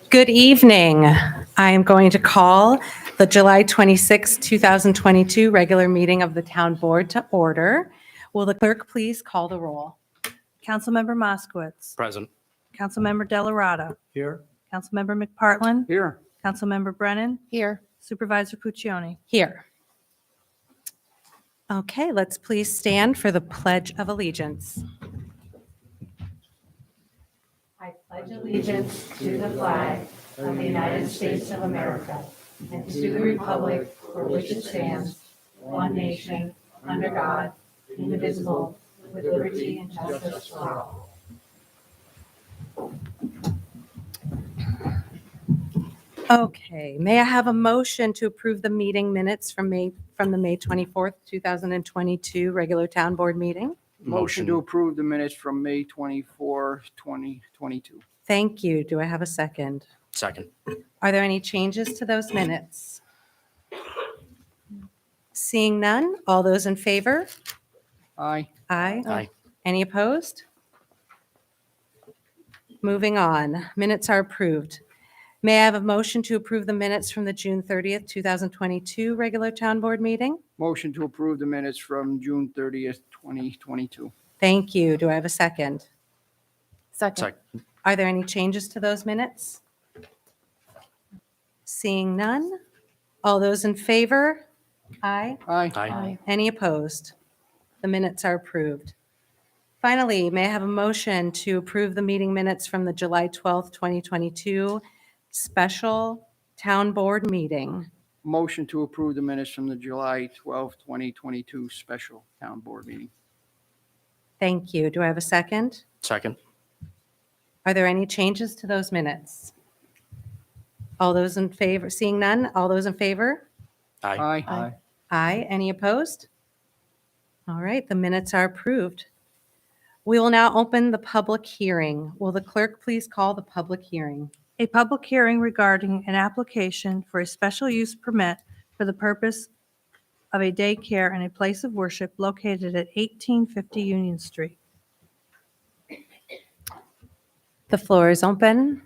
Good evening. I am going to call the July 26, 2022 regular meeting of the Town Board to order. Will the clerk please call the roll? Councilmember Moskowitz. Present. Councilmember Delarada. Here. Councilmember McPartlin. Here. Councilmember Brennan. Here. Supervisor Puccioni. Here. Okay, let's please stand for the Pledge of Allegiance. I pledge allegiance to the flag of the United States of America and to the republic for which it stands, one nation, under God, indivisible, with liberty and justice for all. Okay, may I have a motion to approve the meeting minutes from the May 24th, 2022 regular town board meeting? Motion to approve the minutes from May 24, 2022. Thank you. Do I have a second? Second. Are there any changes to those minutes? Seeing none, all those in favor? Aye. Aye. Aye. Any opposed? Moving on, minutes are approved. May I have a motion to approve the minutes from the June 30th, 2022 regular town board meeting? Motion to approve the minutes from June 30th, 2022. Thank you. Do I have a second? Second. Are there any changes to those minutes? Seeing none, all those in favor? Aye. Aye. Aye. Any opposed? The minutes are approved. Finally, may I have a motion to approve the meeting minutes from the July 12th, 2022 special town board meeting? Motion to approve the minutes from the July 12th, 2022 special town board meeting. Thank you. Do I have a second? Second. Are there any changes to those minutes? All those in favor, seeing none, all those in favor? Aye. Aye. Aye. Any opposed? All right, the minutes are approved. We will now open the public hearing. Will the clerk please call the public hearing? A public hearing regarding an application for a special use permit for the purpose of a daycare and a place of worship located at 1850 Union Street. The floor is open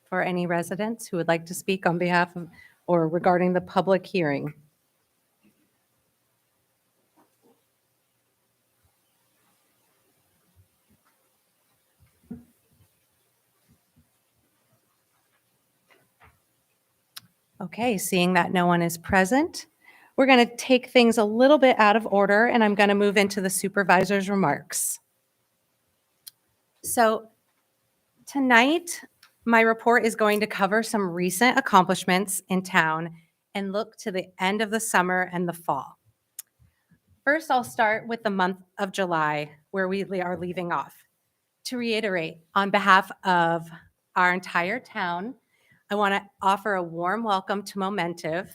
for any residents who would like to speak on behalf of or regarding the public hearing. Okay, seeing that no one is present, we're going to take things a little bit out of order, and I'm going to move into the supervisor's remarks. So tonight, my report is going to cover some recent accomplishments in town and look to the end of the summer and the fall. First, I'll start with the month of July, where we are leaving off. To reiterate, on behalf of our entire town, I want to offer a warm welcome to Momentive.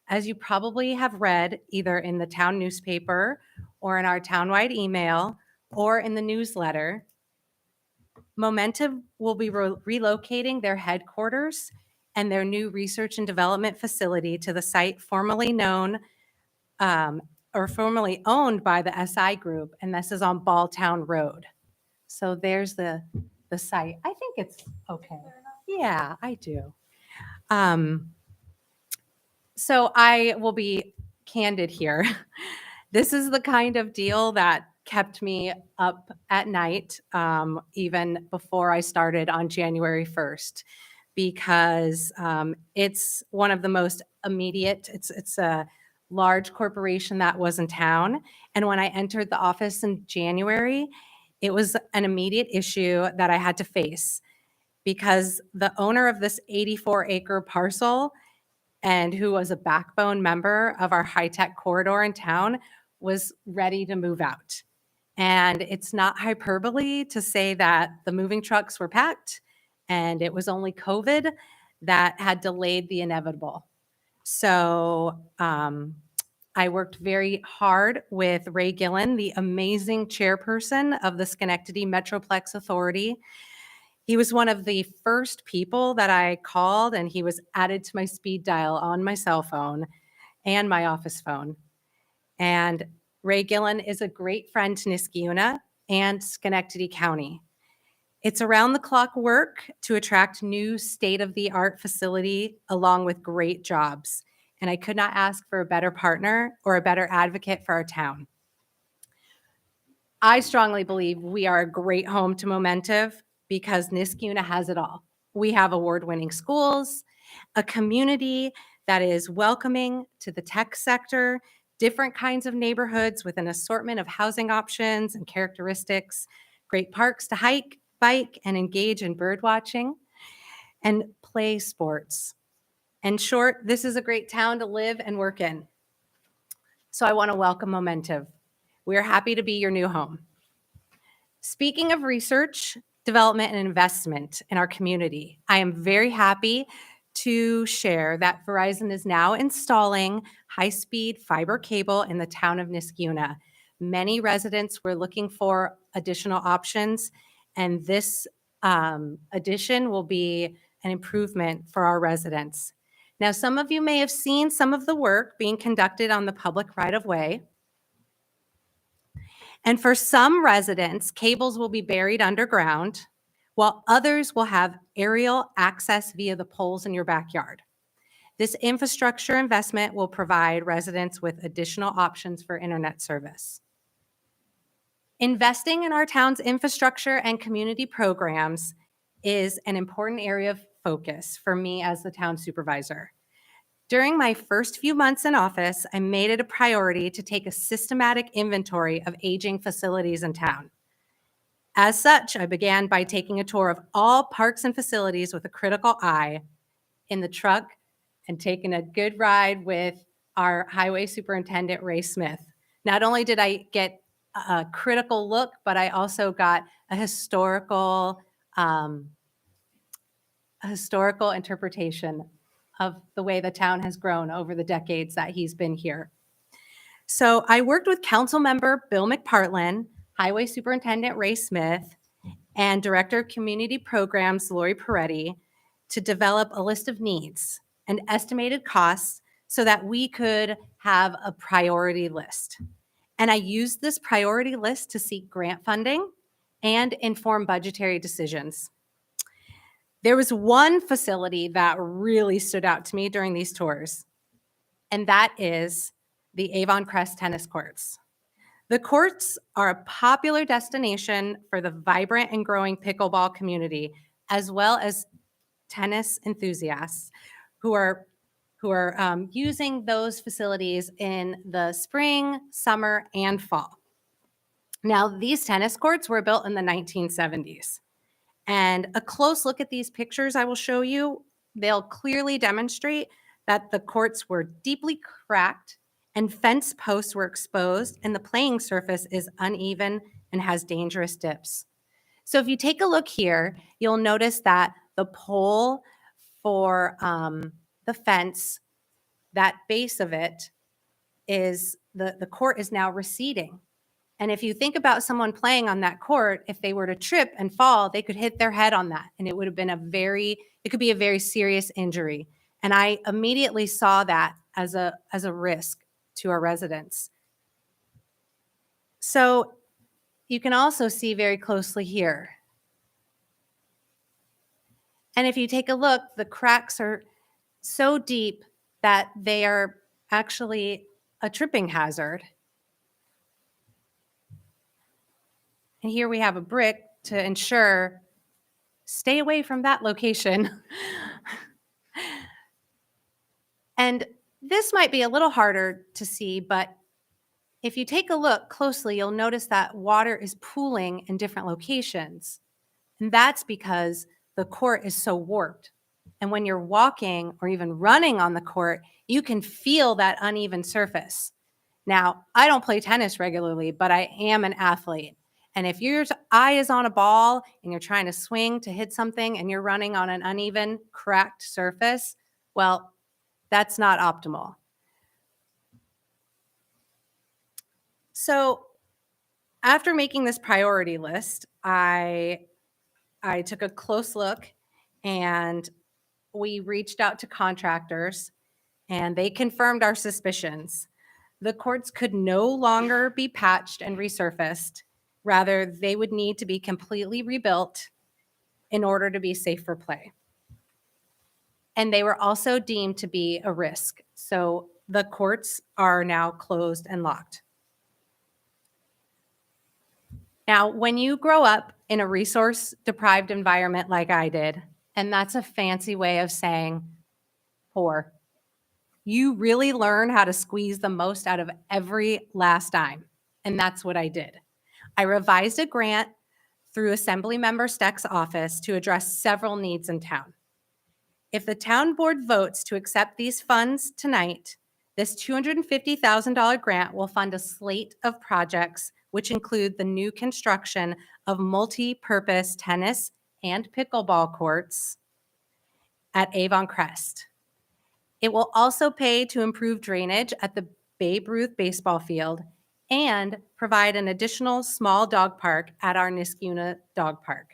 As you probably have read either in the town newspaper or in our townwide email or in the newsletter, Momentive will be relocating their headquarters and their new research and development facility to the site formerly known or formerly owned by the SI Group, and this is on Balltown Road. So there's the site. I think it's okay. Yeah, I do. So I will be candid here. This is the kind of deal that kept me up at night, even before I started on January 1st, because it's one of the most immediate, it's a large corporation that was in town. And when I entered the office in January, it was an immediate issue that I had to face because the owner of this 84-acre parcel and who was a backbone member of our high-tech corridor in town was ready to move out. And it's not hyperbole to say that the moving trucks were packed and it was only COVID that had delayed the inevitable. So I worked very hard with Ray Gillen, the amazing chairperson of the Schenectady Metroplex Authority. He was one of the first people that I called, and he was added to my speed dial on my cell phone and my office phone. And Ray Gillen is a great friend to Niskiuna. and Schenectady County. It's around-the-clock work to attract new state-of-the-art facility along with great jobs, and I could not ask for a better partner or a better advocate for our town. I strongly believe we are a great home to Momentive because Niskuna has it all. We have award-winning schools, a community that is welcoming to the tech sector, different kinds of neighborhoods with an assortment of housing options and characteristics, great parks to hike, bike, and engage in bird watching, and play sports. In short, this is a great town to live and work in. So I want to welcome Momentive. We are happy to be your new home. Speaking of research, development, and investment in our community, I am very happy to share that Verizon is now installing high-speed fiber cable in the town of Niskuna. Many residents were looking for additional options, and this addition will be an improvement for our residents. Now, some of you may have seen some of the work being conducted on the public right-of-way. And for some residents, cables will be buried underground, while others will have aerial access via the poles in your backyard. This infrastructure investment will provide residents with additional options for internet service. Investing in our town's infrastructure and community programs is an important area of focus for me as the town supervisor. During my first few months in office, I made it a priority to take a systematic inventory of aging facilities in town. As such, I began by taking a tour of all parks and facilities with a critical eye in the truck and taking a good ride with our highway superintendent, Ray Smith. Not only did I get a critical look, but I also got a historical interpretation of the way the town has grown over the decades that he's been here. So I worked with Council Member Bill McPartlin, Highway Superintendent Ray Smith, and Director of Community Programs Lori Peretti to develop a list of needs and estimated costs so that we could have a priority list. And I used this priority list to seek grant funding and inform budgetary decisions. There was one facility that really stood out to me during these tours, and that is the Avon Crest tennis courts. The courts are a popular destination for the vibrant and growing pickleball community, as well as tennis enthusiasts who are using those facilities in the spring, summer, and fall. Now, these tennis courts were built in the 1970s. And a close look at these pictures I will show you, they'll clearly demonstrate that the courts were deeply cracked and fence posts were exposed and the playing surface is uneven and has dangerous dips. So if you take a look here, you'll notice that the pole for the fence, that base of it is, the court is now receding. And if you think about someone playing on that court, if they were to trip and fall, they could hit their head on that. And it would have been it could be a very serious injury. And I immediately saw that as a risk to our residents. So you can also see very closely here. And if you take a look, the cracks are so deep that they are actually a tripping hazard. And here we have a brick to ensure, stay away from that location. And this might be a little harder to see, but if you take a look closely, you'll notice that water is pooling in different locations. And that's because the court is so warped. And when you're walking or even running on the court, you can feel that uneven surface. Now, I don't play tennis regularly, but I am an athlete. And if your eye is on a ball and you're trying to swing to hit something and you're running on an uneven, cracked surface, well, that's not optimal. So after making this priority list, I took a close look and we reached out to contractors and they confirmed our suspicions. The courts could no longer be patched and resurfaced. Rather, they would need to be completely rebuilt in order to be safe for play. And they were also deemed to be a risk. So the courts are now closed and locked. Now, when you grow up in a resource-deprived environment like I did, and that's a fancy way of saying poor, you really learn how to squeeze the most out of every last dime. And that's what I did. I revised a grant through Assemblymember Steck's office to address several needs in town. If the town board votes to accept these funds tonight, this $250,000 grant will fund a slate of projects, which include the new construction of multi-purpose tennis and pickleball courts at Avon Crest. It will also pay to improve drainage at the Babe Ruth baseball field and provide an additional small dog park at our Niskuna Dog Park.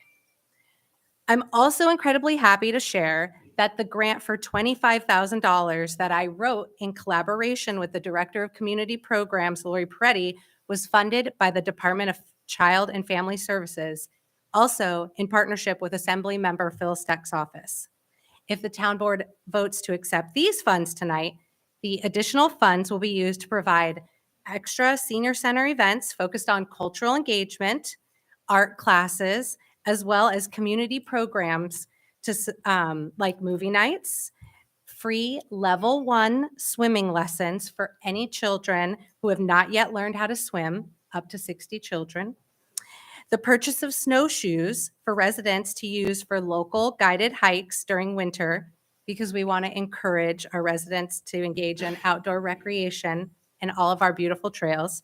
I'm also incredibly happy to share that the grant for $25,000 that I wrote in collaboration with the Director of Community Programs, Lori Peretti, was funded by the Department of Child and Family Services, also in partnership with Assembly Member Phil Steck's office. If the town board votes to accept these funds tonight, the additional funds will be used to provide extra senior center events focused on cultural engagement, art classes, as well as community programs to like movie nights, free level 1 swimming lessons for any children who have not yet learned how to swim, up to 60 children, the purchase of snowshoes for residents to use for local guided hikes during winter, because we want to encourage our residents to engage in outdoor recreation in all of our beautiful trails,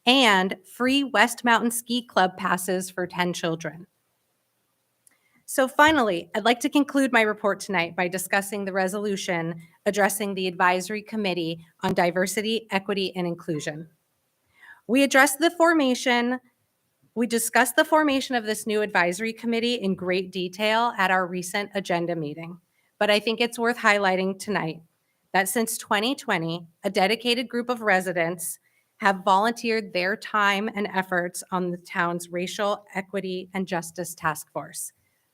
and free West Mountain Ski Club passes for 10 children. So finally, I'd like to conclude my report tonight by discussing the resolution addressing the Advisory Committee on Diversity, Equity, and Inclusion. We discussed the formation of this new advisory committee in great detail at our recent agenda meeting, but I think it's worth highlighting tonight that since 2020, a dedicated group of residents have volunteered their time and efforts on the town's Racial Equity and Justice Task Force.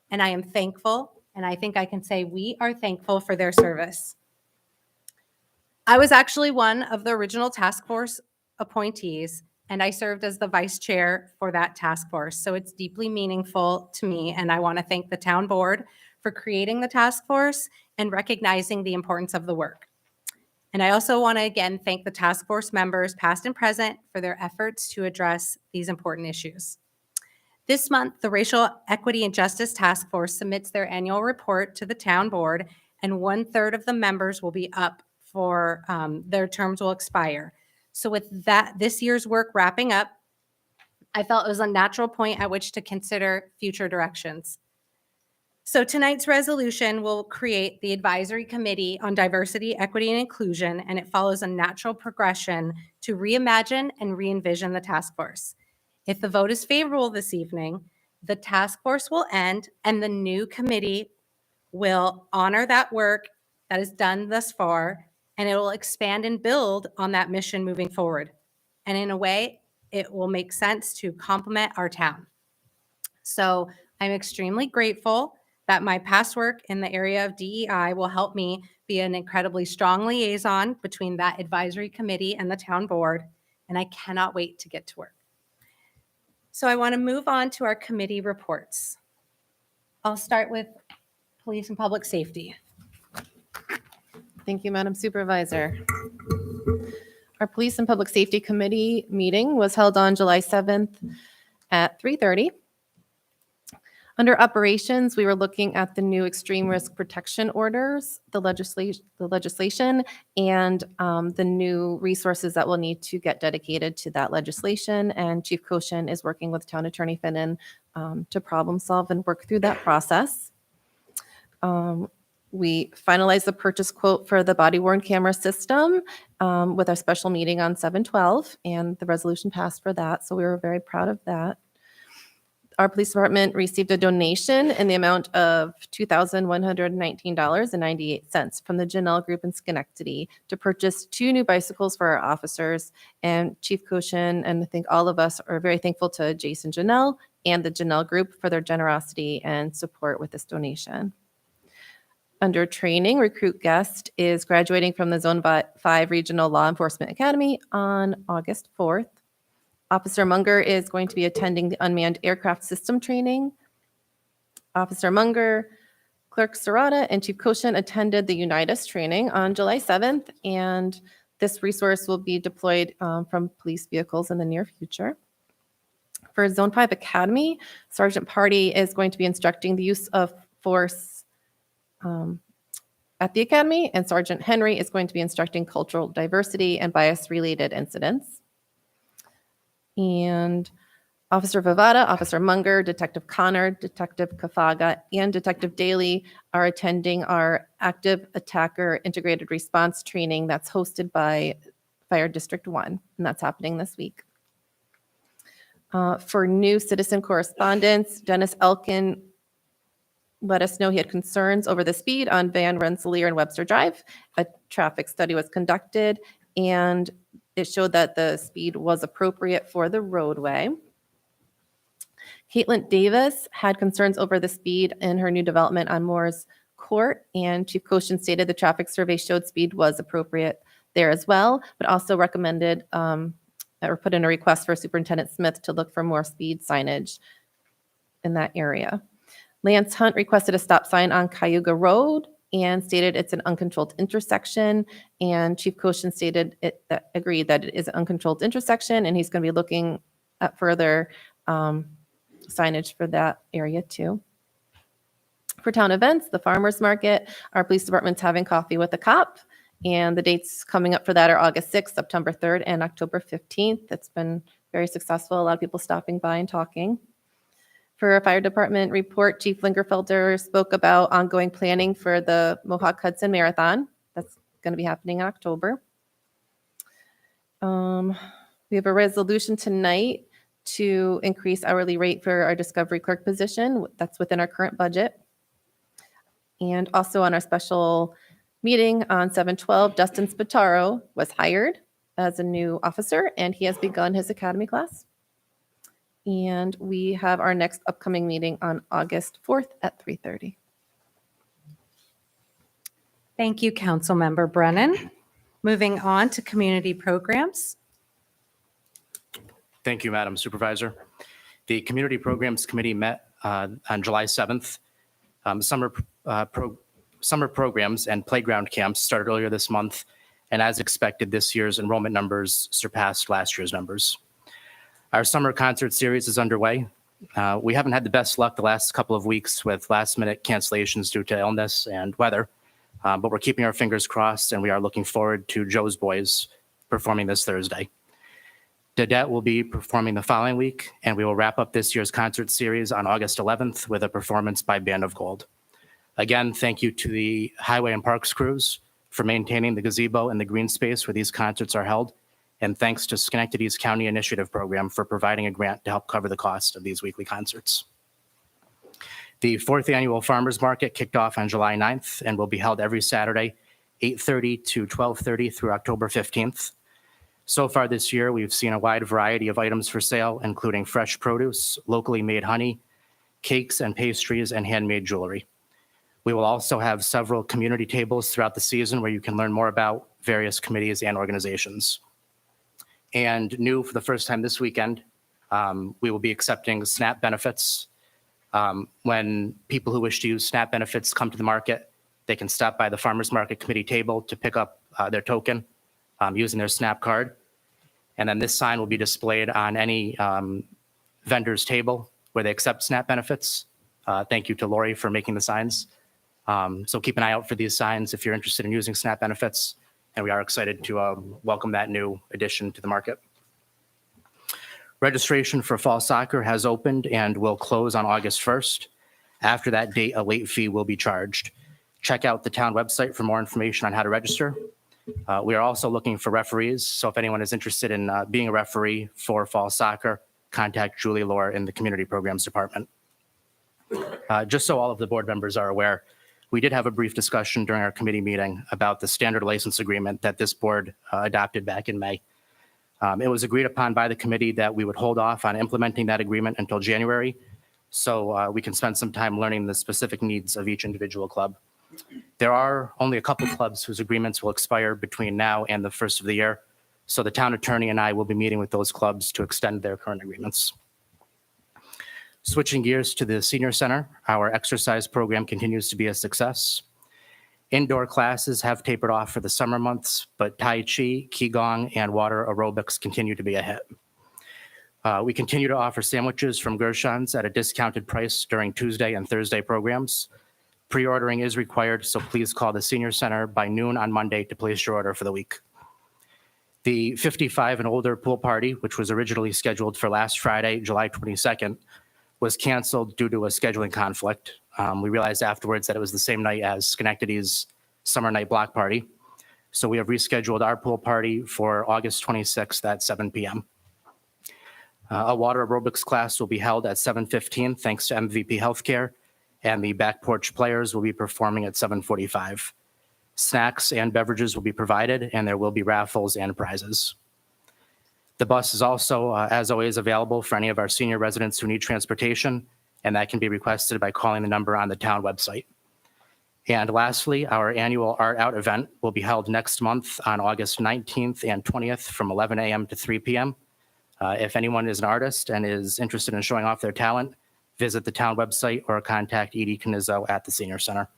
And I am thankful, and I think I can say we are thankful for their service. I was actually one of the original task force appointees, and I served as the vice chair for that task force. So it's deeply meaningful to me, and I want to thank the town board for creating the task force and recognizing the importance of the work. And I also want to again thank the task force members, past and present, for their efforts to address these important issues. This month, the Racial Equity and Justice Task Force submits their annual report to the town board, and 1/3 of the members will be up for their terms will expire. So with that, this year's work wrapping up, I felt it was a natural point at which to consider future directions. So tonight's resolution will create the Advisory Committee on Diversity, Equity, and Inclusion, and it follows a natural progression to reimagine and re-envision the task force. If the vote is favorable this evening, the task force will end and the new committee will honor that work that is done thus far, and it will expand and build on that mission moving forward. And in a way, it will make sense to complement our town. So I'm extremely grateful that my past work in the area of DEI will help me be an incredibly strong liaison between that advisory committee and the town board, and I cannot wait to get to work. So I want to move on to our committee reports. I'll start with Police and Public Safety. Thank you, Madam Supervisor. Our Police and Public Safety Committee meeting was held on July 7th at 3:30. Under operations, we were looking at the new extreme risk protection orders, the legislation, and the new resources that will need to get dedicated to that legislation. And Chief Koshin is working with Town Attorney Finnan to problem solve and work through that process. We finalized the purchase quote for the body-worn camera system with our special meeting on 7/12, and the resolution passed for that, so we were very proud of that. Our police department received a donation in the amount of $2,119.98 from the Janelle Group in Schenectady to purchase 2 new bicycles for our officers. And Chief Koshin and I think all of us are very thankful to Jason Janelle and the Janelle Group for their generosity and support with this donation. Under training, recruit guest is graduating from the Zone 5 Regional Law Enforcement Academy on August 4th. Officer Munger is going to be attending the Unmanned Aircraft System training. Officer Munger, Clerk Serrata, and Chief Koshin attended the Unitas training on July 7th, and this resource will be deployed from police vehicles in the near future. For Zone 5 Academy, Sergeant Party is going to be instructing the use of force at the Academy, and Sergeant Henry is going to be instructing cultural diversity and bias-related incidents. And Officer Vivada, Officer Munger, Detective Connor, Detective Kafaga, and Detective Daly are attending our Active Attacker Integrated Response training that's hosted by Fire District 1, and that's happening this week. For new citizen correspondence, Dennis Elkin let us know he had concerns over the speed on Van Rensselaer and Webster Drive. A traffic study was conducted, and it showed that the speed was appropriate for the roadway. Caitlin Davis had concerns over the speed in her new development on Moore's Court, and Chief Koshin stated the traffic survey showed speed was appropriate there as well, but also recommended or put in a request for Superintendent Smith to look for more speed signage in that area. Lance Hunt requested a stop sign on Cayuga Road and stated it's an uncontrolled intersection, and Chief Koshin stated agreed that it is an uncontrolled intersection, and he's going to be looking at further signage for that area too. For town events, the farmers market, our police department's having coffee with a cop, and the dates coming up for that are August 6th, September 3rd, and October 15th. It's been very successful. A lot of people stopping by and talking. For a fire department report, Chief Lingerfelder spoke about ongoing planning for the Mohawk Hudson Marathon. That's going to be happening in October. We have a resolution tonight to increase hourly rate for our discovery clerk position. That's within our current budget. And also on our special meeting on 7/12, Dustin Spataro was hired as a new officer, and he has begun his academy class. And we have our next upcoming meeting on August 4th at 3:30. Thank you, Councilmember Brennan. Moving on to community programs. Thank you, Madam Supervisor. The Community Programs Committee met on July 7th. Summer programs and playground camps started earlier this month, and as expected, this year's enrollment numbers surpassed last year's numbers. Our summer concert series is underway. We haven't had the best luck the last couple of weeks with last-minute cancellations due to illness and weather, but we're keeping our fingers crossed, and we are looking forward to Joe's Boys performing this Thursday. Dadette will be performing the following week, and we will wrap up this year's concert series on August 11th with a performance by Band of Gold. Again, thank you to the Highway and Parks crews for maintaining the gazebo and the green space where these concerts are held, and thanks to Schenectady's County Initiative Program for providing a grant to help cover the cost of these weekly concerts. The 4th Annual Farmers Market kicked off on July 9th and will be held every Saturday, 8:30 to 12:30 through October 15th. So far this year, we've seen a wide variety of items for sale, including fresh produce, locally made honey, cakes and pastries, and handmade jewelry. We will also have several community tables throughout the season where you can learn more about various committees and organizations. And new for the first time this weekend, we will be accepting SNAP benefits. When people who wish to use SNAP benefits come to the market, they can stop by the Farmers Market Committee table to pick up their token using their SNAP card. And then this sign will be displayed on any vendor's table where they accept SNAP benefits. Thank you to Lori for making the signs. So keep an eye out for these signs if you're interested in using SNAP benefits. And we are excited to welcome that new addition to the market. Registration for fall soccer has opened and will close on August 1st. After that date, a late fee will be charged. Check out the town website for more information on how to register. We are also looking for referees, so if anyone is interested in being a referee for fall soccer, contact Julie Lohr in the Community Programs Department. Just so all of the board members are aware, we did have a brief discussion during our committee meeting about the standard license agreement that this board adopted back in May. It was agreed upon by the committee that we would hold off on implementing that agreement until January, so we can spend some time learning the specific needs of each individual club. There are only a couple clubs whose agreements will expire between now and the first of the year, so the town attorney and I will be meeting with those clubs to extend their current agreements. Switching gears to the senior center, our exercise program continues to be a success. Indoor classes have tapered off for the summer months, but Tai Chi, Qigong, and water aerobics continue to be a hit. We continue to offer sandwiches from Gershon's at a discounted price during Tuesday and Thursday programs. Pre-ordering is required, so please call the senior center by noon on Monday to place your order for the week. The 55 and older pool party, which was originally scheduled for last Friday, July 22nd, was canceled due to a scheduling conflict. We realized afterwards that it was the same night as Schenectady's Summer Night Block Party. So we have rescheduled our pool party for August 26th at 7 p.m. A water aerobics class will be held at 7:15 thanks to MVP Healthcare, and the back porch players will be performing at 7:45. Snacks and beverages will be provided, and there will be raffles and prizes. The bus is also, as always, available for any of our senior residents who need transportation, and that can be requested by calling the number on the town website. And lastly, our annual Art Out event will be held next month on August 19th and 20th from 11 a.m. to 3 p.m. If anyone is an artist and is interested in showing off their talent, visit the town website or contact Edie Canizzo at the Senior Center.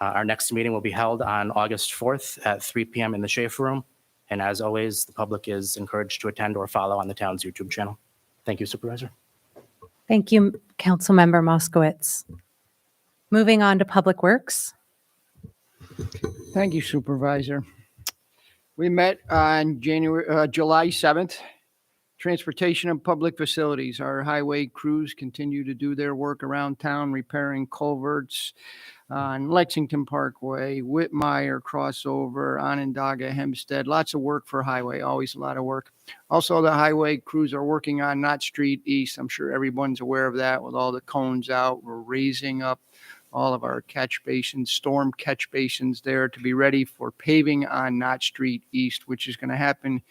Our next meeting will be held on August 4th at 3 p.m. in the Schaefer Room. And as always, the public is encouraged to attend or follow on the town's YouTube channel. Thank you, Supervisor. Thank you, Councilmember Moskowitz. Moving on to Public Works. Thank you, Supervisor. We met on July 7th. Transportation and public facilities. Our highway crews continue to do their work around town, repairing culverts on Lexington Parkway, Whitmire crossover, Onondaga, Hempstead. Lots of work for highway, always a lot of work. Also, the highway crews are working on Knott Street East. I'm sure everyone's aware of that with all the cones out. We're raising up all of our catch basins, storm catch basins there to be ready for paving on Knott Street East, which is going to happen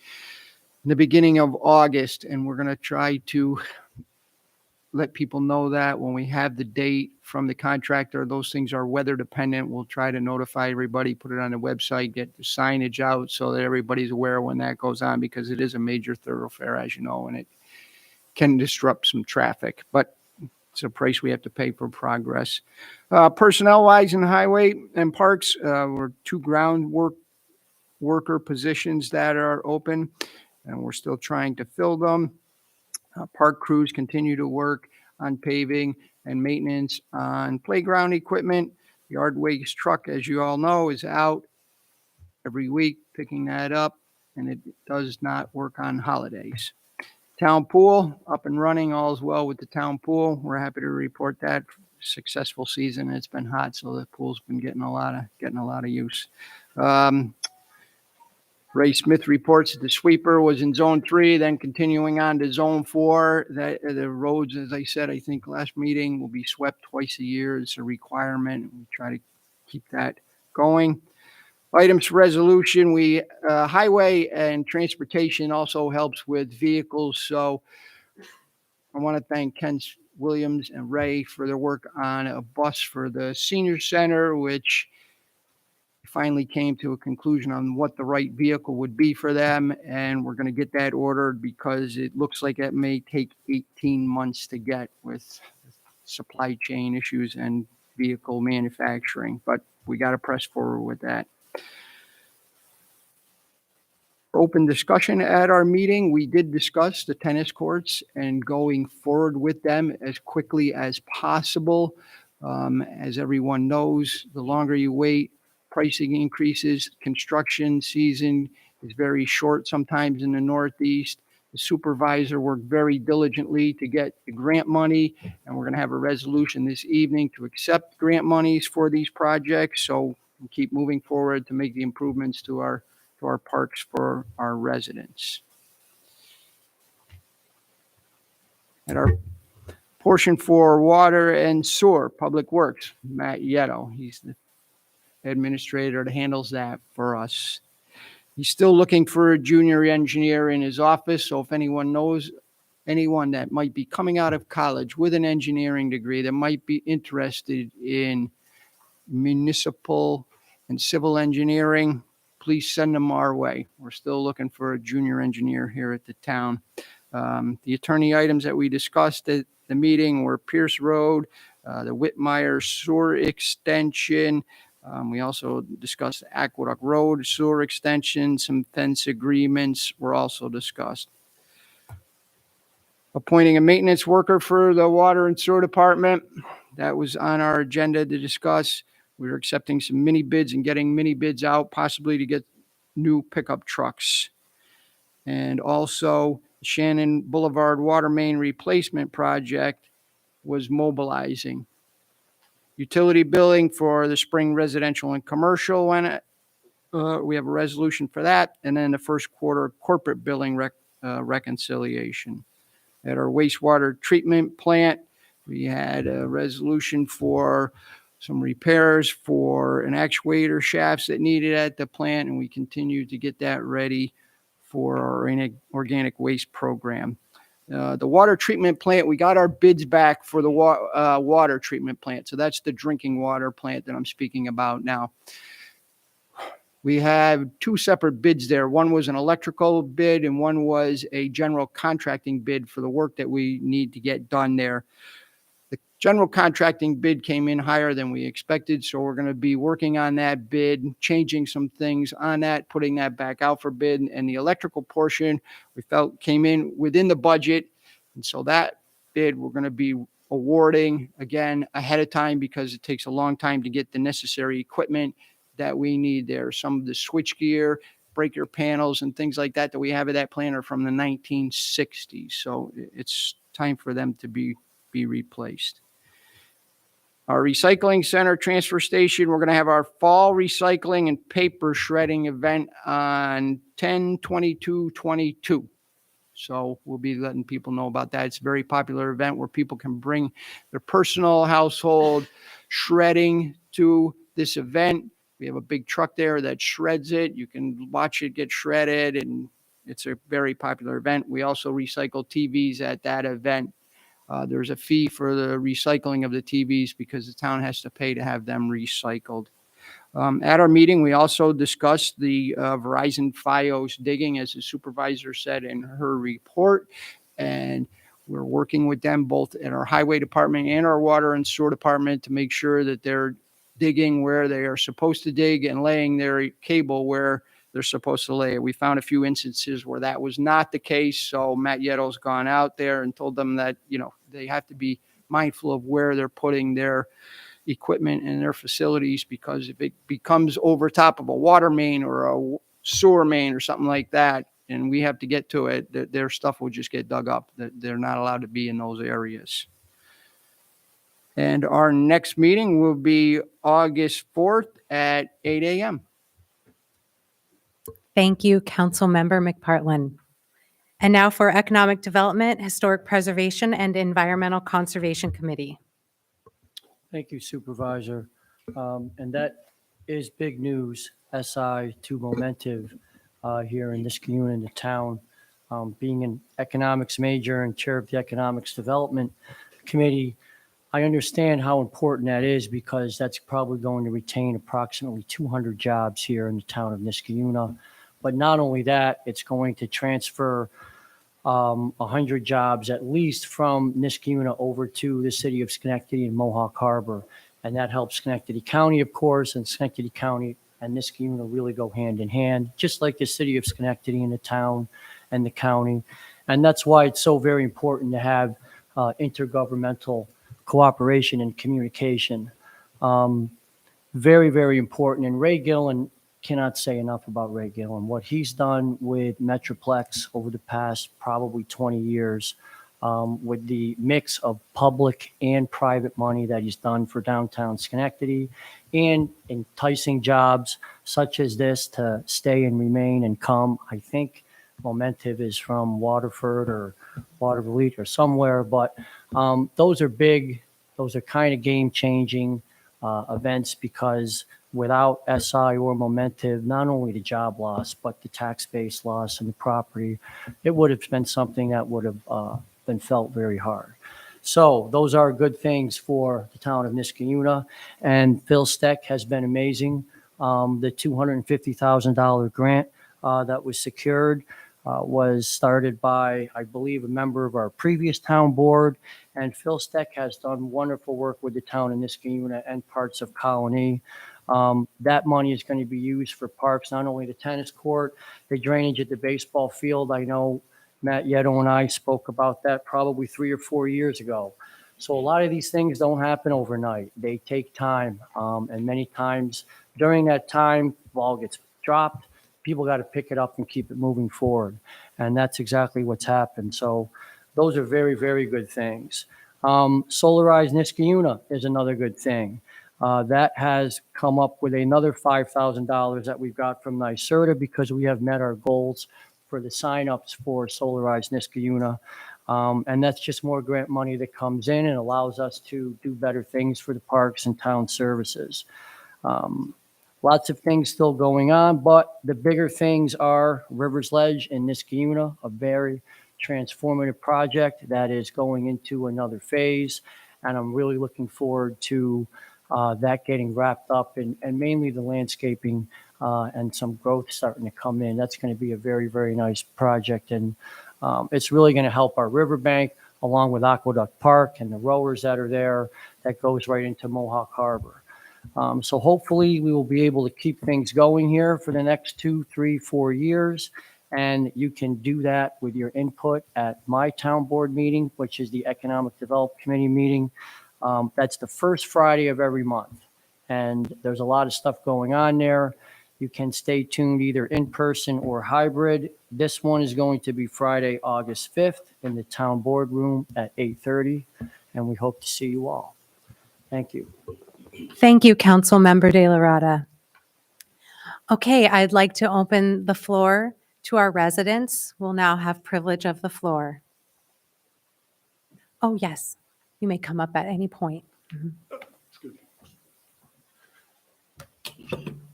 in the beginning of August. And we're going to try to let people know that when we have the date from the contractor. Those things are weather dependent. We'll try to notify everybody, put it on the website, get the signage out so that everybody's aware when that goes on, because it is a major thoroughfare, as you know, and it can disrupt some traffic, but it's a price we have to pay for progress. Personnel wise in highway and parks, we're 2 ground worker positions that are open, and we're still trying to fill them. Park crews continue to work on paving and maintenance on playground equipment. Yard waste truck, as you all know, is out every week picking that up, and it does not work on holidays. Town pool up and running, all is well with the town pool. We're happy to report that successful season. It's been hot, so the pool's been getting a lot of use. Ray Smith reports that the sweeper was in zone 3, then continuing on to zone 4. That the roads, as I said, I think last meeting, will be swept twice a year. It's a requirement. We try to keep that going. Items for resolution, highway and transportation also helps with vehicles. So I want to thank Ken Williams and Ray for their work on a bus for the senior center, which finally came to a conclusion on what the right vehicle would be for them. And we're going to get that ordered because it looks like it may take 18 months to get with supply chain issues and vehicle manufacturing, but we got to press forward with that. Open discussion at our meeting. We did discuss the tennis courts and going forward with them as quickly as possible. As everyone knows, the longer you wait, pricing increases. Construction season is very short sometimes in the Northeast. The supervisor worked very diligently to get the grant money, and we're going to have a resolution this evening to accept grant monies for these projects. So we keep moving forward to make the improvements to our parks for our residents. At our portion for water and sewer, Public Works, Matt Yetto. He's the administrator that handles that for us. He's still looking for a junior engineer in his office, so if anyone knows anyone that might be coming out of college with an engineering degree that might be interested in municipal and civil engineering, please send them our way. We're still looking for a junior engineer here at the town. The attorney items that we discussed at the meeting were Pierce Road, the Whitmire Sewer Extension. We also discussed Aqueduct Road Sewer Extension. Some fence agreements were also discussed. Appointing a maintenance worker for the Water and Sewer Department. That was on our agenda to discuss. We were accepting some mini bids and getting mini bids out, possibly to get new pickup trucks. And also Shannon Boulevard Water Main Replacement Project was mobilizing. Utility billing for the spring residential and commercial, when we have a resolution for that. And then the first quarter corporate billing reconciliation. At our wastewater treatment plant, we had a resolution for some repairs for an actuator shafts that needed at the plant, and we continue to get that ready for our organic waste program. The water treatment plant, we got our bids back for the water treatment plant. So that's the drinking water plant that I'm speaking about now. We have two separate bids there. One was an electrical bid and one was a general contracting bid for the work that we need to get done there. The general contracting bid came in higher than we expected, so we're going to be working on that bid, changing some things on that, putting that back out for bid. And the electrical portion we felt came in within the budget. And so that bid we're going to be awarding again ahead of time because it takes a long time to get the necessary equipment that we need there. Some of the switch gear, breaker panels, and things like that we have at that plant are from the 1960s. So it's time for them to be replaced. Our recycling center transfer station, we're going to have our fall recycling and paper shredding event on 10/22/22. So we'll be letting people know about that. It's a very popular event where people can bring their personal household shredding to this event. We have a big truck there that shreds it. You can watch it get shredded, and it's a very popular event. We also recycle TVs at that event. There's a fee for the recycling of the TVs because the town has to pay to have them recycled. At our meeting, we also discussed the Verizon FiOS digging, as the supervisor said in her report. And we're working with them both in our highway department and our water and sewer department to make sure that they're digging where they are supposed to dig and laying their cable where they're supposed to lay it. We found a few instances where that was not the case. So Matt Yetto's gone out there and told them that, they have to be mindful of where they're putting their equipment and their facilities, because if it becomes over top of a water main or a sewer main or something like that, and we have to get to it, their stuff will just get dug up. They're not allowed to be in those areas. And our next meeting will be August 4th at 8 a.m. Thank you, Councilmember McPartlin. And now for Economic Development, Historic Preservation, and Environmental Conservation Committee. Thank you, Supervisor. And that is big news, SI to Momentive here in this community, in the town. Being an economics major and chair of the Economics Development Committee, I understand how important that is because that's probably going to retain approximately 200 jobs here in the town of Niskayuna. But not only that, it's going to transfer 100 jobs at least from Niskayuna over to the city of Schenectady and Mohawk Harbor. And that helps Schenectady County, of course, and Schenectady County and Niskayuna really go hand in hand, just like the city of Schenectady and the town and the county. And that's why it's so very important to have intergovernmental cooperation and communication. Very, very important. And Ray Gillen, cannot say enough about Ray Gillen. What he's done with Metroplex over the past probably 20 years, with the mix of public and private money that he's done for downtown Schenectady, and enticing jobs such as this to stay and remain and come. I think Momentive is from Waterford or Watervliet or somewhere, but those are big, those are kind of game-changing events because without SI or Momentive, not only the job loss, but the tax base loss and the property, it would have been something that would have been felt very hard. So those are good things for the town of Niskayuna, and Phil Steck has been amazing. The $250,000 grant that was secured was started by, I believe, a member of our previous town board, and Phil Steck has done wonderful work with the town of Niskayuna and parts of Colony. That money is going to be used for parks, not only the tennis court, the drainage at the baseball field. I know Matt Yeto and I spoke about that probably 3 or 4 years ago. So a lot of these things don't happen overnight. They take time. And many times during that time, ball gets dropped. People got to pick it up and keep it moving forward. And that's exactly what's happened. So those are very, very good things. Solarize Niskayuna is another good thing. That has come up with another $5,000 that we've got from NYSERDA because we have met our goals for the signups for Solarize Niskayuna. And that's just more grant money that comes in and allows us to do better things for the parks and town services. Lots of things still going on, but the bigger things are Rivers Ledge in Niskayuna, a very transformative project that is going into another phase. And I'm really looking forward to that getting wrapped up and mainly the landscaping and some growth starting to come in. That's going to be a very, very nice project. And it's really going to help our riverbank along with Aqueduct Park and the rowers that are there. That goes right into Mohawk Harbor. So hopefully we will be able to keep things going here for the next 2, 3, 4 years. And you can do that with your input at my town board meeting, which is the Economic Development Committee meeting. That's the first Friday of every month. And there's a lot of stuff going on there. You can stay tuned either in person or hybrid. This one is going to be Friday, August 5th in the town boardroom at 8:30. And we hope to see you all. Thank you. Thank you, Councilmember De La Rada. Okay, I'd like to open the floor to our residents. We'll now have privilege of the floor. Oh, yes, you may come up at any point.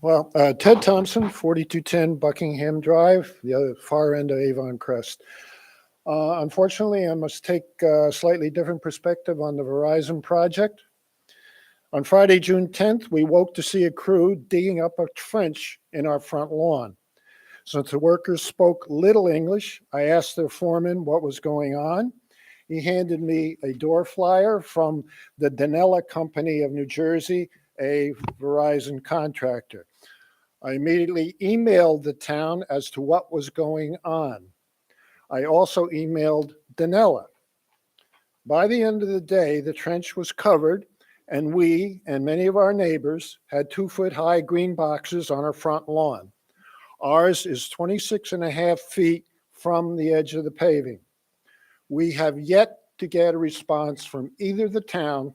Well, Ted Thompson, 4210 Buckingham Drive, the other far end of Avon Crest. Unfortunately, I must take a slightly different perspective on the Verizon project. On Friday, June 10th, we woke to see a crew digging up a trench in our front lawn. Since the workers spoke little English, I asked their foreman what was going on. He handed me a door flyer from the Danella Company of New Jersey, a Verizon contractor. I immediately emailed the town as to what was going on. I also emailed Danella. By the end of the day, the trench was covered, and we and many of our neighbors had 2-foot-high green boxes on our front lawn. Ours is 26.5 feet from the edge of the paving. We have yet to get a response from either the town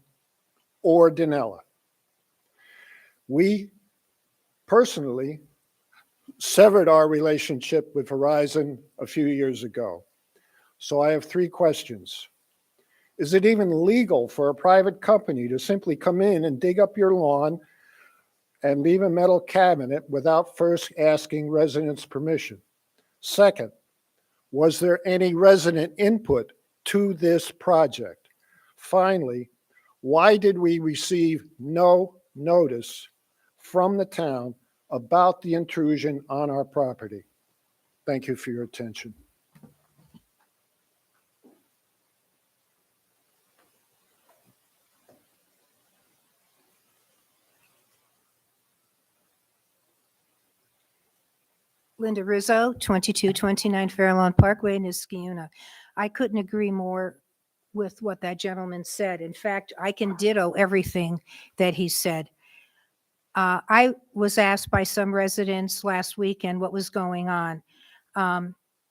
or Danella. We personally severed our relationship with Verizon a few years ago. So I have 3 questions. Is it even legal for a private company to simply come in and dig up your lawn and leave a metal cabinet without first asking residents' permission? Second, was there any resident input to this project? Finally, why did we receive no notice from the town about the intrusion on our property? Thank you for your attention. Linda Rizzo, 2229 Fairlawn Parkway, Niskayuna. I couldn't agree more with what that gentleman said. In fact, I can ditto everything that he said. I was asked by some residents last weekend what was going on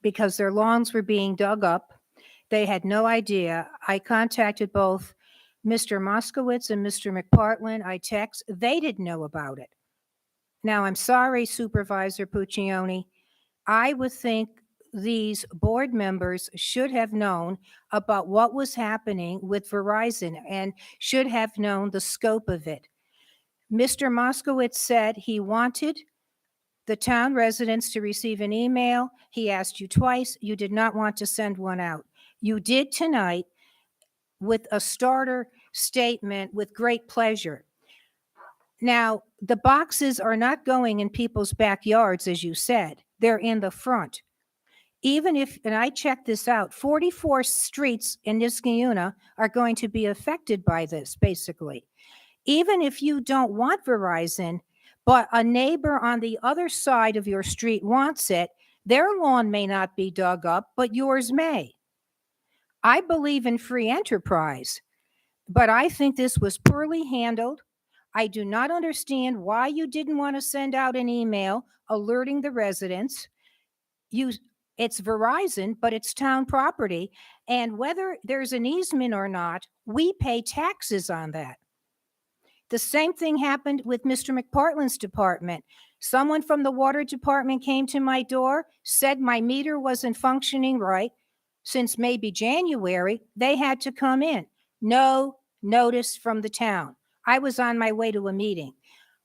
because their lawns were being dug up. They had no idea. I contacted both Mr. Moskowitz and Mr. McPartland. I text. They didn't know about it. Now, I'm sorry, Supervisor Puccioni. I would think these board members should have known about what was happening with Verizon and should have known the scope of it. Mr. Moskowitz said he wanted the town residents to receive an email. He asked you twice. You did not want to send one out. You did tonight with a starter statement with great pleasure. Now, the boxes are not going in people's backyards, as you said. They're in the front. Even if, and I checked this out, 44 streets in Niskayuna are going to be affected by this, basically. Even if you don't want Verizon, but a neighbor on the other side of your street wants it, their lawn may not be dug up, but yours may. I believe in free enterprise, but I think this was poorly handled. I do not understand why you didn't want to send out an email alerting the residents. It's Verizon, but it's town property. And whether there's an easement or not, we pay taxes on that. The same thing happened with Mr. McPartland's department. Someone from the water department came to my door, said my meter wasn't functioning right. Since maybe January, they had to come in. No notice from the town. I was on my way to a meeting.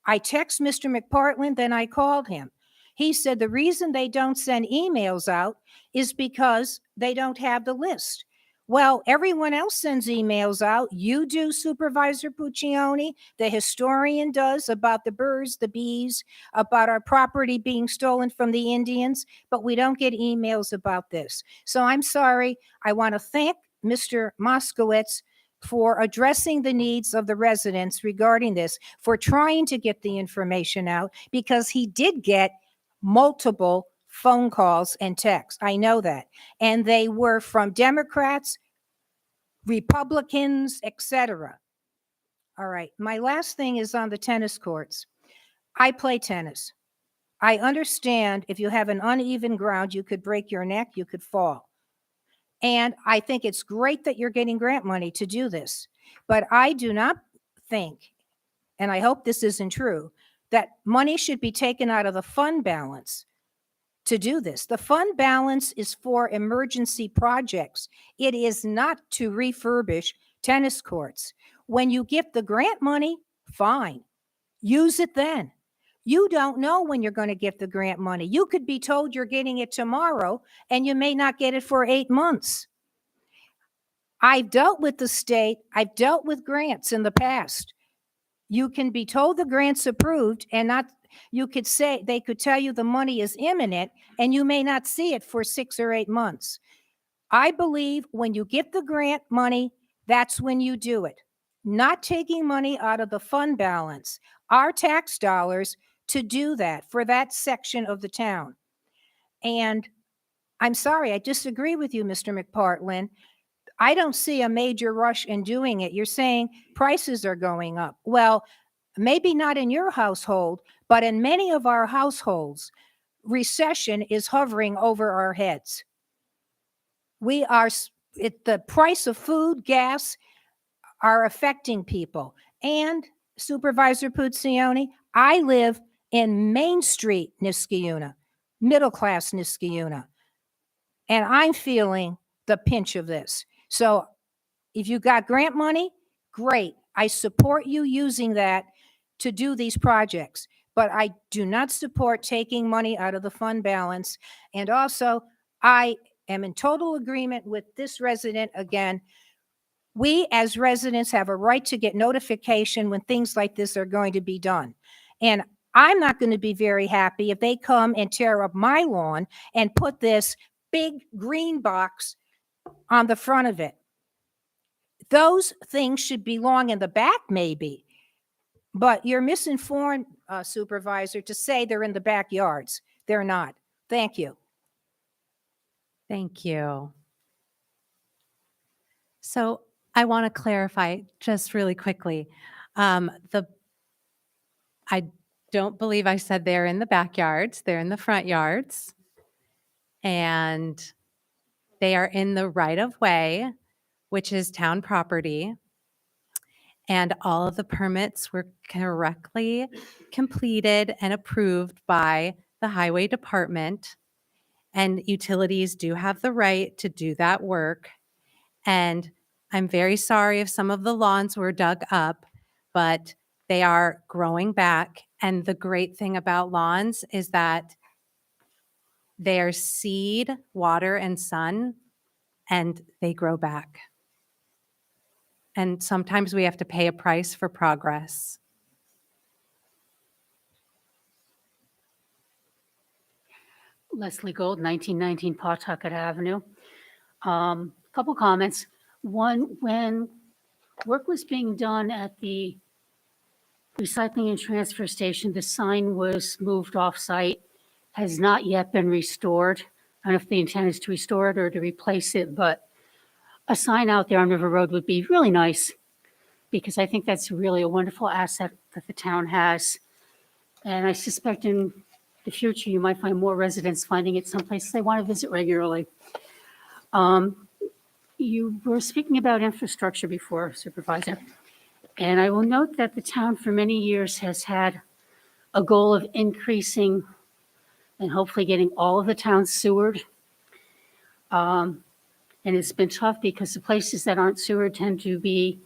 I text Mr. McPartland, then I called him. He said the reason they don't send emails out is because they don't have the list. Well, everyone else sends emails out. You do, Supervisor Puccioni. The historian does about the birds, the bees, about our property being stolen from the Indians, but we don't get emails about this. So I'm sorry. I want to thank Mr. Moskowitz for addressing the needs of the residents regarding this, for trying to get the information out, because he did get multiple phone calls and texts. I know that. And they were from Democrats, Republicans, etc. All right. My last thing is on the tennis courts. I play tennis. I understand if you have an uneven ground, you could break your neck, you could fall. And I think it's great that you're getting grant money to do this. But I do not think, and I hope this isn't true, that money should be taken out of the fund balance to do this. The fund balance is for emergency projects. It is not to refurbish tennis courts. When you get the grant money, fine. Use it then. You don't know when you're going to get the grant money. You could be told you're getting it tomorrow, and you may not get it for 8 months. I've dealt with the state. I've dealt with grants in the past. You can be told the grant's approved and not, you could say, they could tell you the money is imminent and you may not see it for 6 or 8 months. I believe when you get the grant money, that's when you do it. Not taking money out of the fund balance, our tax dollars, to do that for that section of the town. And I'm sorry, I disagree with you, Mr. McPartland. I don't see a major rush in doing it. You're saying prices are going up. Well, maybe not in your household, but in many of our households, recession is hovering over our heads. The price of food, gas are affecting people. And Supervisor Puccioni, I live in Main Street, Niskayuna, middle class Niskayuna, and I'm feeling the pinch of this. So if you got grant money, great. I support you using that to do these projects, but I do not support taking money out of the fund balance. And also, I am in total agreement with this resident again. We as residents have a right to get notification when things like this are going to be done. And I'm not going to be very happy if they come and tear up my lawn and put this big green box on the front of it. Those things should belong in the back, maybe. But you're misinformed, Supervisor, to say they're in the backyards. They're not. Thank you. Thank you. So I want to clarify just really quickly. I don't believe I said they're in the backyards. They're in the front yards. And they are in the right of way, which is town property. And all of the permits were correctly completed and approved by the highway department. and utilities do have the right to do that work. And I'm very sorry if some of the lawns were dug up, but they are growing back. And the great thing about lawns is that they are seed, water, and sun, and they grow back. And sometimes we have to pay a price for progress. Leslie Gold, 1919 Pawtucket Avenue. Couple comments. One, when work was being done at the recycling and transfer station, the sign was moved off-site, has not yet been restored. I don't know if the intent is to restore it or to replace it, but a sign out there on River Road would be really nice, because I think that's really a wonderful asset that the town has. And I suspect in the future, you might find more residents finding it someplace they want to visit regularly. You were speaking about infrastructure before, Supervisor, and I will note that the town for many years has had a goal of increasing and hopefully getting all of the towns sewered. And it's been tough because the places that aren't sewered tend to be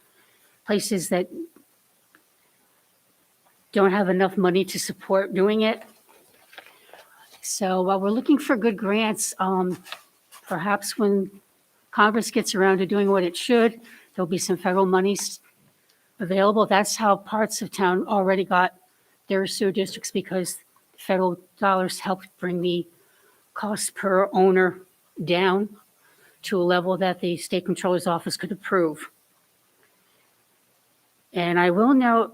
places that don't have enough money to support doing it. So while we're looking for good grants, perhaps when Congress gets around to doing what it should, there'll be some federal monies available. That's how parts of town already got their sewer districts, because federal dollars helped bring the cost per owner down to a level that the state controller's office could approve. And I will note,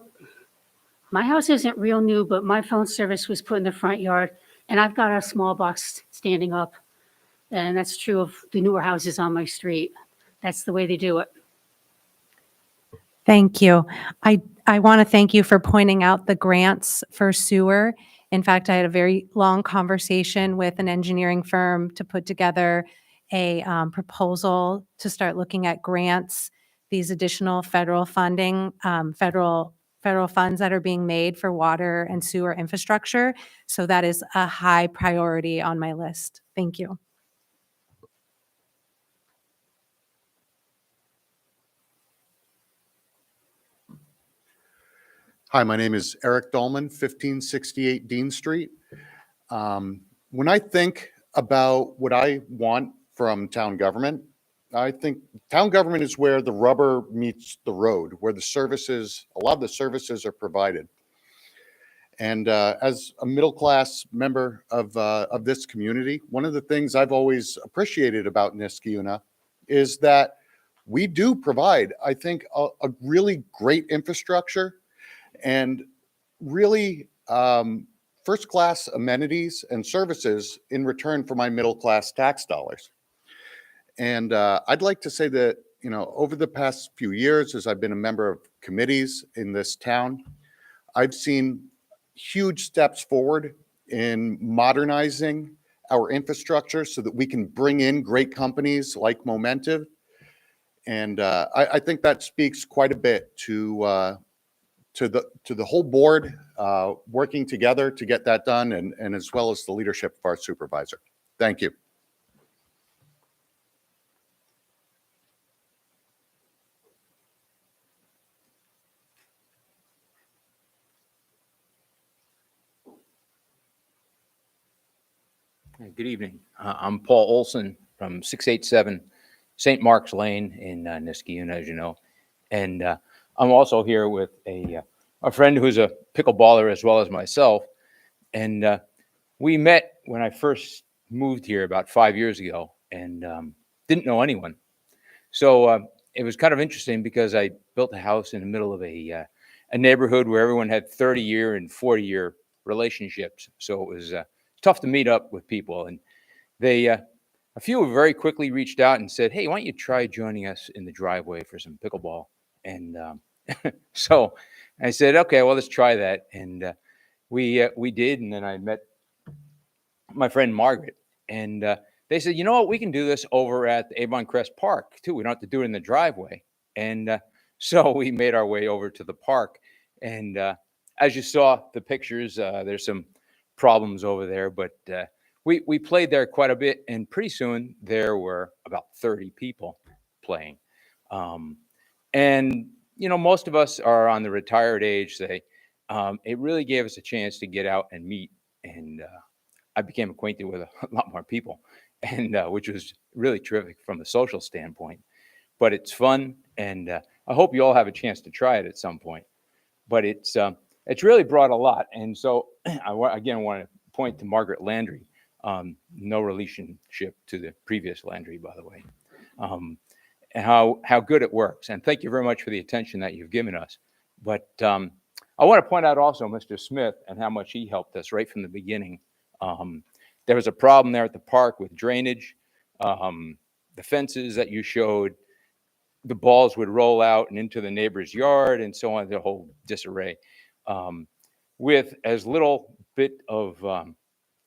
my house isn't real new, but my phone service was put in the front yard, and I've got a small box standing up. And that's true of the newer houses on my street. That's the way they do it. Thank you. I want to thank you for pointing out the grants for sewer. In fact, I had a very long conversation with an engineering firm to put together a proposal to start looking at grants, these additional federal funding, federal funds that are being made for water and sewer infrastructure. So that is a high priority on my list. Thank you. Hi, my name is Eric Dolman, 1568 Dean Street. When I think about what I want from town government, I think town government is where the rubber meets the road, where the services, a lot of the services are provided. And as a middle-class member of this community, one of the things I've always appreciated about Niskayuna is that we do provide, I think, a really great infrastructure and really first-class amenities and services in return for my middle-class tax dollars. And I'd like to say that, you know, over the past few years, as I've been a member of committees in this town, I've seen huge steps forward in modernizing our infrastructure so that we can bring in great companies like Momentive. And I think that speaks quite a bit to the whole board working together to get that done, and as well as the leadership of our supervisor. Thank you. Good evening. I'm Paul Olson from 687 St. Mark's Lane in Niskayuna, as you know. And I'm also here with a friend who's a pickleballer as well as myself. And we met when I first moved here about 5 years ago and didn't know anyone. So it was kind of interesting because I built a house in the middle of a neighborhood where everyone had 30-year and 40-year relationships. So it was tough to meet up with people. And they, a few very quickly reached out and said, hey, why don't you try joining us in the driveway for some pickleball? And so I said, okay, well, let's try that. And we did. And then I met my friend Margaret. And they said, you know what, we can do this over at the Avon Crest Park, too. We don't have to do it in the driveway. And so we made our way over to the park. And as you saw the pictures, there's some problems over there, but we played there quite a bit, and pretty soon there were about 30 people playing. And, you know, most of us are on the retired age, say, it really gave us a chance to get out and meet. And I became acquainted with a lot more people, and which was really terrific from a social standpoint. But it's fun, and I hope you all have a chance to try it at some point. But it's really brought a lot. And so again, I want to point to Margaret Landry, no relationship to the previous Landry, by the way, and how good it works. And thank you very much for the attention that you've given us. But I want to point out also Mr. Smith and how much he helped us right from the beginning. There was a problem there at the park with drainage. The fences that you showed, the balls would roll out and into the neighbor's yard and so on, the whole disarray. With as little bit of,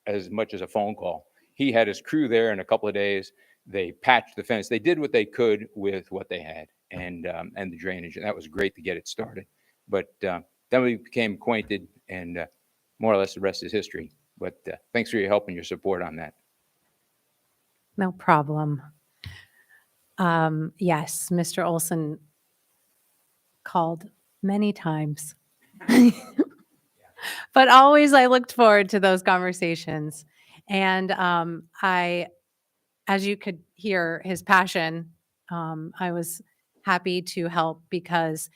as much as a phone call. He had his crew there in a couple of days. They patched the fence. They did what they could with what they had and the drainage. And that was great to get it started. But then we became acquainted, and more or less the rest is history. But thanks for your help and your support on that. No problem. Yes, Mr. Olson called many times. But always I looked forward to those conversations. And as you could hear his passion, I was happy to help because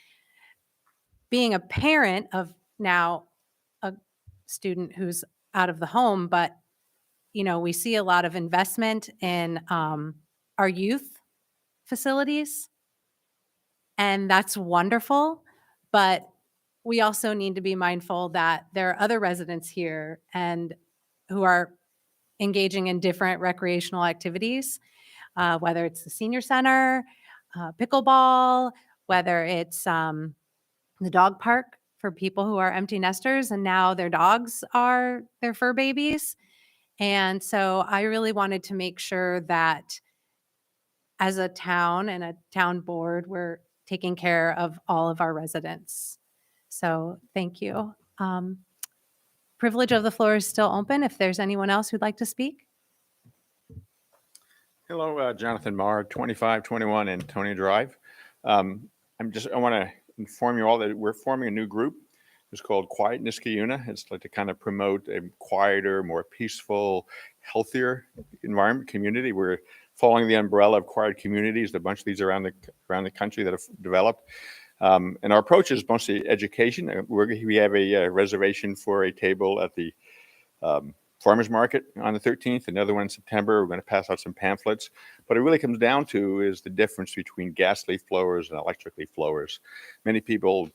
being a parent of now a student who's out of the home, but you know, we see a lot of investment in our youth facilities, and that's wonderful. But we also need to be mindful that there are other residents here and who are engaging in different recreational activities, whether it's the senior center, pickleball, whether it's the dog park for people who are empty nesters and now their dogs are their fur babies. And so I really wanted to make sure that as a town and a town board, we're taking care of all of our residents. So thank you. Privilege of the floor is still open if there's anyone else who'd like to speak. Hello, Jonathan Marr, 2521 Antonia Drive. I want to inform you all that we're forming a new group. It's called Quiet Niskayuna. It's like to kind of promote a quieter, more peaceful, healthier environment, community. We're following the umbrella of quiet communities. There are a bunch of these around the country that have developed. And our approach is mostly education. We have a reservation for a table at the farmers market on the 13th, another one in September. We're going to pass out some pamphlets. What it really comes down to is the difference between gas leaf blowers and electric leaf blowers. Many people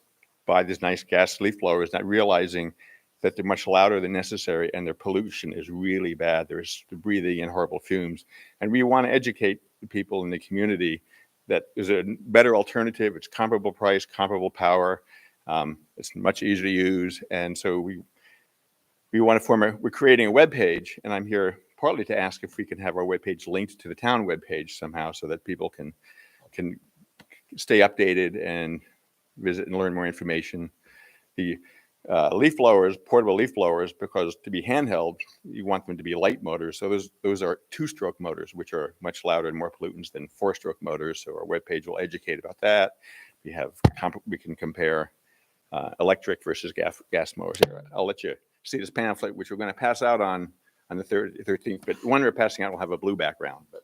buy these nice gas leaf blowers, not realizing that they're much louder than necessary and their pollution is really bad. There's breathing in horrible fumes. And we want to educate the people in the community that is a better alternative. It's comparable price, comparable power. It's much easier to use. And so we want to we're creating a web page, and I'm here partly to ask if we can have our web page linked to the town web page somehow so that people can stay updated and visit and learn more information. The leaf blowers, portable leaf blowers, because to be handheld, you want them to be light motors. So those are two-stroke motors, which are much louder and more pollutants than four-stroke motors. So our webpage will educate about that. We can compare electric versus gas mowers. Here, I'll let you see this pamphlet, which we're going to pass out on the 13th. But the one we're passing out will have a blue background. But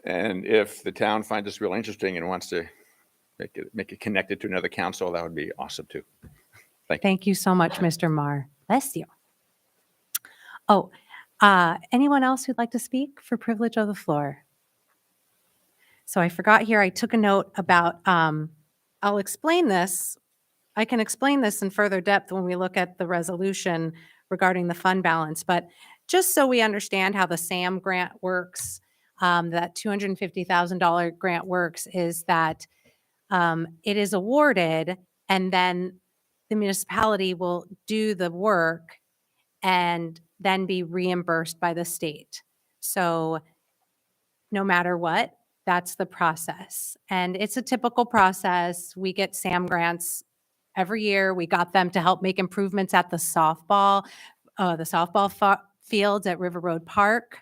and if the town finds this real interesting and wants to make it connected to another council, that would be awesome too. Thank you so much, Mr. Marr. Bless you. Oh, anyone else who'd like to speak for privilege of the floor? So I forgot here, I took a note about, I'll explain this. I can explain this in further depth when we look at the resolution regarding the fund balance, but just so we understand how the SAM grant works, that $250,000 grant works is that it is awarded and then the municipality will do the work and then be reimbursed by the state. So no matter what, that's the process. And it's a typical process. We get SAM grants every year. We got them to help make improvements at the softball fields at River Road Park.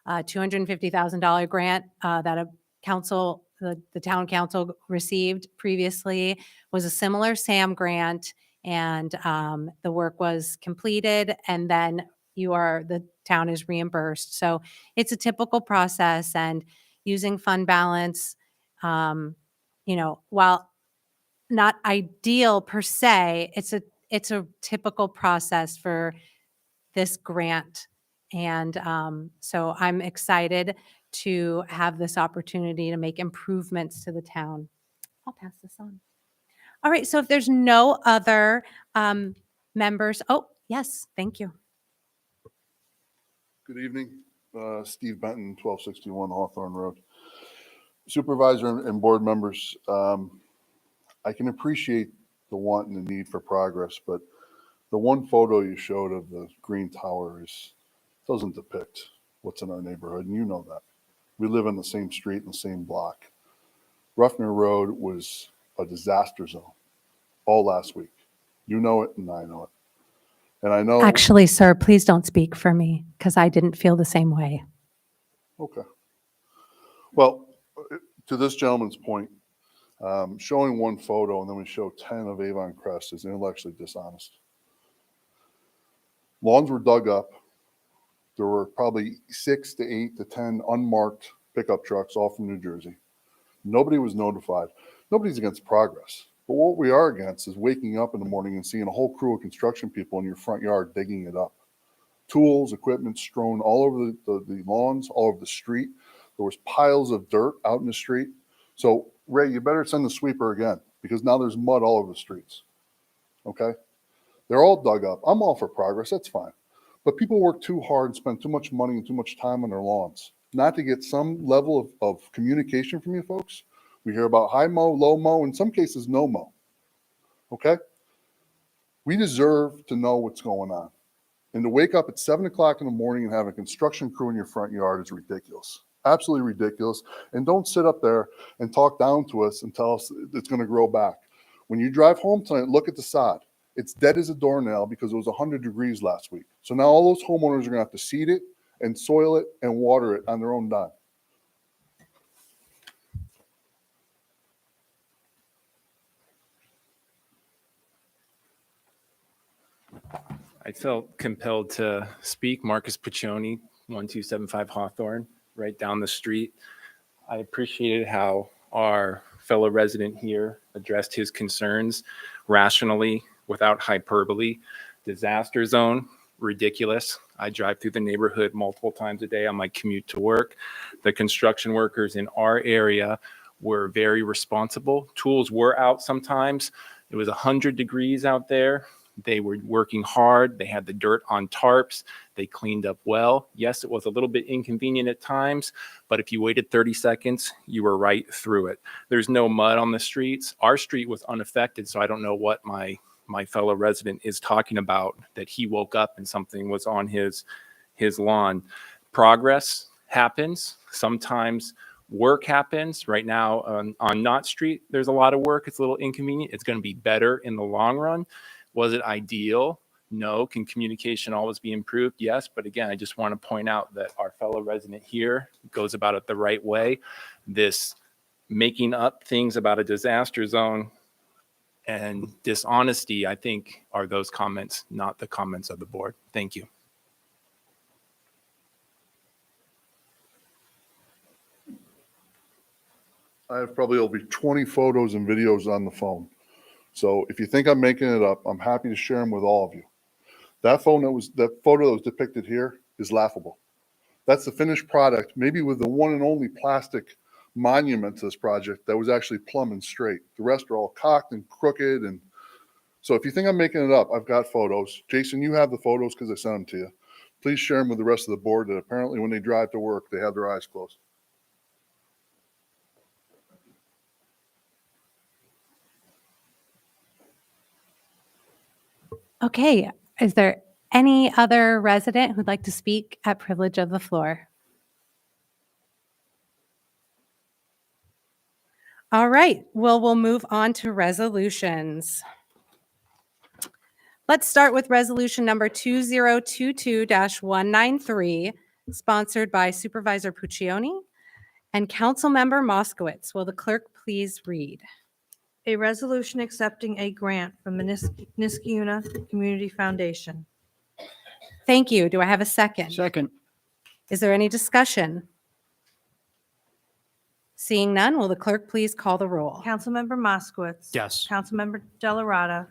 $250,000 grant that the town council received previously was a similar SAM grant, and the work was completed, and then the town is reimbursed. So it's a typical process, and using fund balance, while not ideal per se, it's a typical process for this grant. And so I'm excited to have this opportunity to make improvements to the town. I'll pass this on. All right, so if there's no other members, oh, yes, thank you. Good evening, Steve Benton, 1261 Hawthorne Road. Supervisor and board members, I can appreciate the want and the need for progress, but the one photo you showed of the green tower doesn't depict what's in our neighborhood, and you know that. We live in the same street in the same block. Ruffner Road was a disaster zone all last week. You know it, and I know it. And I know. Actually, sir, please don't speak for me because I didn't feel the same way. Okay. Well, to this gentleman's point, showing one photo and then we show 10 of Avon Crest is intellectually dishonest. Lawns were dug up. There were probably 6 to 8 to 10 unmarked pickup trucks, all from New Jersey. Nobody was notified. Nobody's against progress. But what we are against is waking up in the morning and seeing a whole crew of construction people in your front yard digging it up. Tools, equipment strewn all over the lawns, all over the street. There was piles of dirt out in the street. So, Ray, you better send the sweeper again because now there's mud all over the streets. Okay? They're all dug up. I'm all for progress. That's fine. But people work too hard and spend too much money and too much time on their lawns not to get some level of communication from you folks. We hear about high mow, low mow, in some cases, no mow. Okay? We deserve to know what's going on. And to wake up at 7 o'clock in the morning and have a construction crew in your front yard is ridiculous. Absolutely ridiculous. And don't sit up there and talk down to us and tell us it's going to grow back. When you drive home tonight, look at the sod. It's dead as a doornail because it was 100 degrees last week. So now all those homeowners are going to have to seed it and soil it and water it on their own dime. I felt compelled to speak. Marcus Piccioni, 1275 Hawthorne, right down the street. I appreciated how our fellow resident here addressed his concerns rationally, without hyperbole. Disaster zone, ridiculous. I drive through the neighborhood multiple times a day on my commute to work. The construction workers in our area were very responsible. Tools were out sometimes. It was 100 degrees out there. They were working hard. They had the dirt on tarps. They cleaned up well. Yes, it was a little bit inconvenient at times, but if you waited 30 seconds, you were right through it. There's no mud on the streets. Our street was unaffected, so I don't know what my fellow resident is talking about, that he woke up and something was on his lawn. Progress happens. Sometimes work happens. Right now on Knott Street, there's a lot of work. It's a little inconvenient. It's going to be better in the long run. Was it ideal? No. Can communication always be improved? Yes. But again, I just want to point out that our fellow resident here goes about it the right way. This making up things about a disaster zone and dishonesty, I think, are those comments, not the comments of the board. Thank you. I have probably over 20 photos and videos on the phone. So if you think I'm making it up, I'm happy to share them with all of you. That photo that was depicted here is laughable. That's the finished product, maybe with the one and only plastic monument to this project that was actually plumb and straight. The rest are all cocked and crooked. And so if you think I'm making it up, I've got photos. Jason, you have the photos because I sent them to you. Please share them with the rest of the board that apparently when they drive to work, they have their eyes closed. Okay, is there any other resident who'd like to speak at privilege of the floor? All right, well, we'll move on to resolutions. Let's start with resolution number 2022-193, sponsored by Supervisor Puccioni and Councilmember Moskowitz. Will the clerk please read? A resolution accepting a grant from the Niskiuna Community Foundation. Thank you. Do I have a second? Second. Is there any discussion? Seeing none, will the clerk please call the roll? Councilmember Moskowitz. Yes. Councilmember Delarada.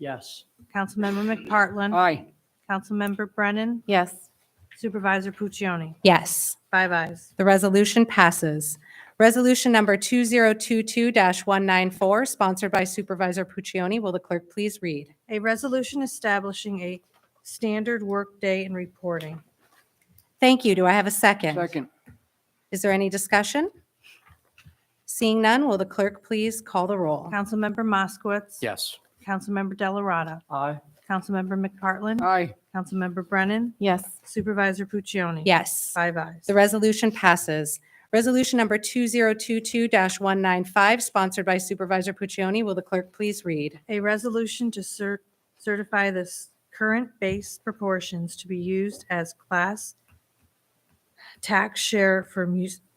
Yes. Councilmember McPartlin. Aye. Councilmember Brennan. Yes. Supervisor Puccioni. Yes. 5 ayes. The resolution passes. Resolution number 2022-194, sponsored by Supervisor Puccioni. Will the clerk please read? A resolution establishing a standard workday and reporting. Thank you. Do I have a second? Second. Is there any discussion? Seeing none, will the clerk please call the roll? Councilmember Moskowitz. Yes. Councilmember Delarada. Aye. Councilmember McPartlin. Aye. Councilmember Brennan. Yes. Supervisor Puccioni. Yes. 5 ayes. The resolution passes. Resolution number 2022-195, sponsored by Supervisor Puccioni. Will the clerk please read? A resolution to certify the current base proportions to be used as class tax share for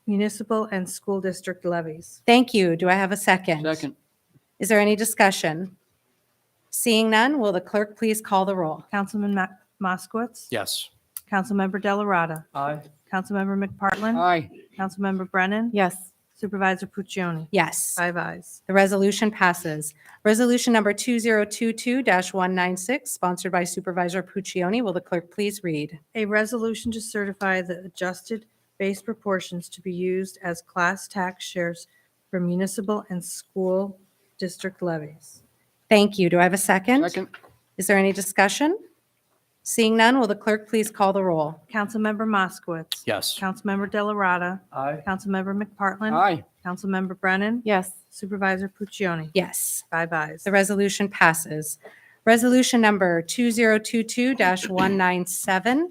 municipal and school district levies. Thank you. Do I have a second? Second. Is there any discussion? Seeing none, will the clerk please call the roll? Councilman Moskowitz. Yes. Councilmember Delarada. Aye. Councilmember McPartlin. Aye. Councilmember Brennan. Yes. Supervisor Puccioni. Yes. 5 ayes. The resolution passes. Resolution number 2022-196, sponsored by Supervisor Puccioni. Will the clerk please read? A resolution to certify the adjusted base proportions to be used as class tax shares for municipal and school district levies. Thank you. Do I have a second? Second. Is there any discussion? Seeing none, will the clerk please call the roll? Councilmember Moskowitz. Yes. Councilmember Delarada. Aye. Councilmember McPartlin. Aye. Councilmember Brennan. Yes. Supervisor Puccioni. Yes. 5 ayes. The resolution passes. Resolution number 2022-197,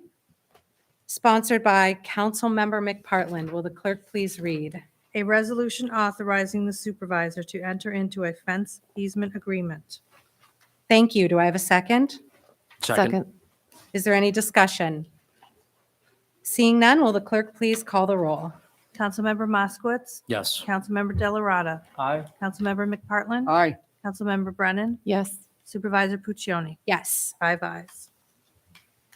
sponsored by Councilmember McPartlin. Will the clerk please read? A resolution authorizing the supervisor to enter into a fence easement agreement. Thank you. Do I have a second? Second. Is there any discussion? Seeing none, will the clerk please call the roll? Councilmember Moskowitz. Yes. Councilmember Delarada. Aye. Councilmember McPartlin. Aye. Councilmember Brennan. Yes. Supervisor Puccioni. Yes. 5 ayes.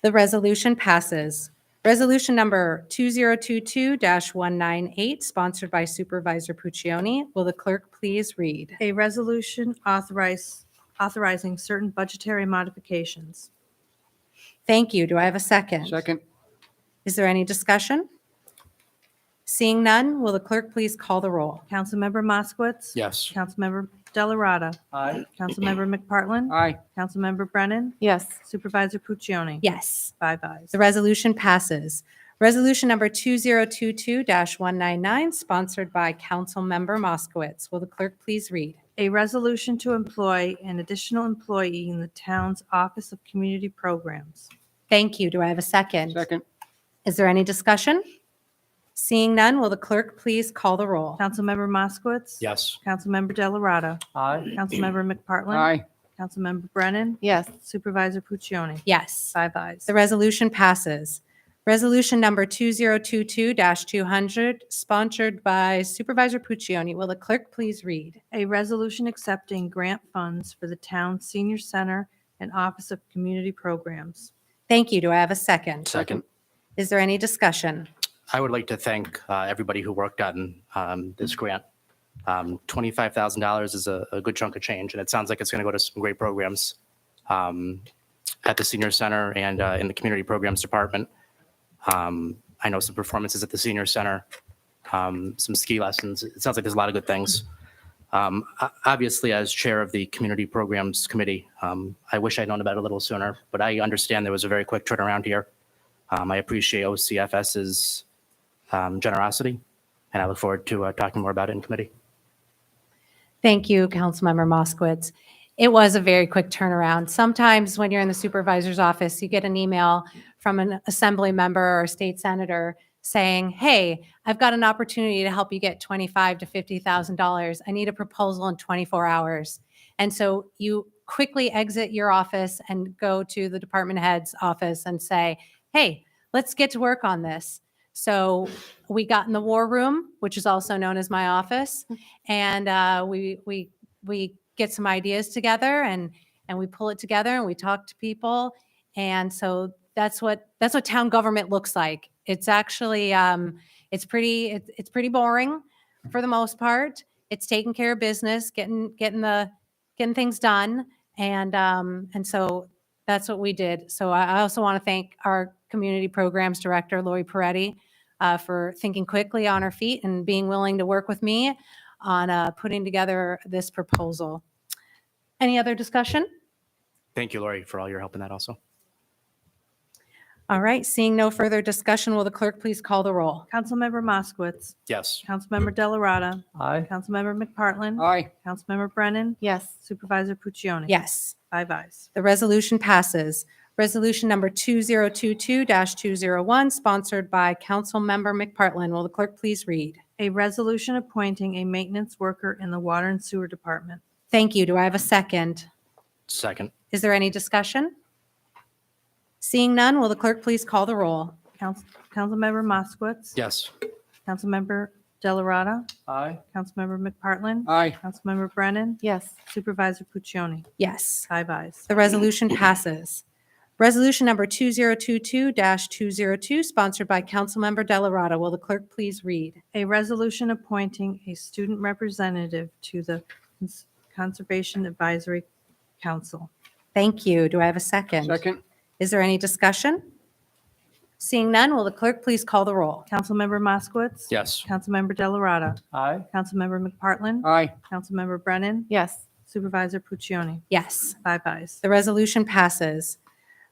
The resolution passes. Resolution number 2022-198, sponsored by Supervisor Puccioni. Will the clerk please read? A resolution authorizing certain budgetary modifications. Thank you. Do I have a second? Second. Is there any discussion? Seeing none, will the clerk please call the roll? Councilmember Moskowitz. Yes. Councilmember Delarada. Aye. Councilmember McPartlin. Aye. Councilmember Brennan. Yes. Supervisor Puccioni. Yes. 5 ayes. The resolution passes. Resolution number 2022-199, sponsored by Councilmember Moskowitz. Will the clerk please read? A resolution to employ an additional employee in the town's Office of Community Programs. Thank you. Do I have a second? Second. Is there any discussion? Seeing none, will the clerk please call the roll? Councilmember Moskowitz. Yes. Councilmember Delarada. Aye. Councilmember McPartlin. Aye. Councilmember Brennan. Yes. Supervisor Puccioni. Yes. 5 ayes. The resolution passes. Resolution number 2022-200, sponsored by Supervisor Puccioni. Will the clerk please read? A resolution accepting grant funds for the town's senior center and Office of Community Programs. Thank you. Do I have a second? Second. Is there any discussion? I would like to thank everybody who worked on this grant. $25,000 is a good chunk of change, and it sounds like it's going to go to some great programs at the senior center and in the community programs department. I know some performances at the senior center, some ski lessons. It sounds like there's a lot of good things. Obviously, as chair of the community programs committee, I wish I'd known about it a little sooner, but I understand there was a very quick turnaround here. I appreciate OCFS's generosity, and I look forward to talking more about it in committee. Thank you, Councilmember Moskowitz. It was a very quick turnaround. Sometimes when you're in the supervisor's office, you get an email from an assembly member or a state senator saying, hey, I've got an opportunity to help you get $25,000 to $50,000. I need a proposal in 24 hours. And so you quickly exit your office and go to the department head's office and say, hey, let's get to work on this. So we got in the war room, which is also known as my office, and we get some ideas together, and we pull it together, and we talk to people. And so that's what town government looks like. It's actually it's pretty boring for the most part. It's taking care of business, getting things done, and so that's what we did. So I also want to thank our community programs director, Lori Peretti, for thinking quickly on her feet and being willing to work with me on putting together this proposal. Any other discussion? Thank you, Lori, for all your help in that also. All right, seeing no further discussion, will the clerk please call the roll? Councilmember Moskowitz. Yes. Councilmember Delarada. Aye. Councilmember McPartlin. Aye. Councilmember Brennan. Yes. Supervisor Puccioni. Yes, 5 ayes. the resolution passes. Resolution number 2022-201, sponsored by Councilmember McPartlin. Will the clerk please read? A resolution appointing a maintenance worker in the Water and Sewer Department. Thank you. Do I have a second? Second. Is there any discussion? Seeing none, will the clerk please call the roll? Councilmember Moskowitz. Yes. Councilmember Delarada. Aye. Councilmember McPartlin. Aye. Councilmember Brennan. Yes. Supervisor Puccioni. Yes, 5 ayes. the resolution passes. Resolution number 2022-202, sponsored by Councilmember Delarada. Will the clerk please read? A resolution appointing a student representative to the Conservation Advisory Council. Thank you. Do I have a second? Second. Is there any discussion? Seeing none, will the clerk please call the roll? Councilmember Moskowitz. Yes. Councilmember Delarada. Aye. Councilmember McPartlin. Aye. Councilmember Brennan. Yes. Supervisor Puccioni. Yes, 5 ayes. the resolution passes.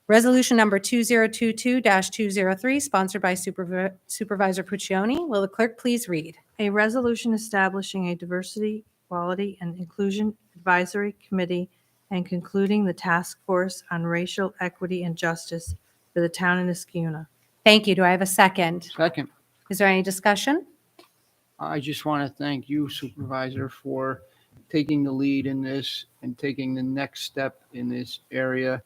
Resolution number 2022-203, sponsored by Supervisor Puccioni. Will the clerk please read? A resolution establishing a diversity, equality, and inclusion advisory committee and concluding the task force on racial equity and justice for the town of Niskiuna. Thank you. Do I have a second? Second. Is there any discussion? I just want to thank you, Supervisor, for taking the lead in this and taking the next step in this area.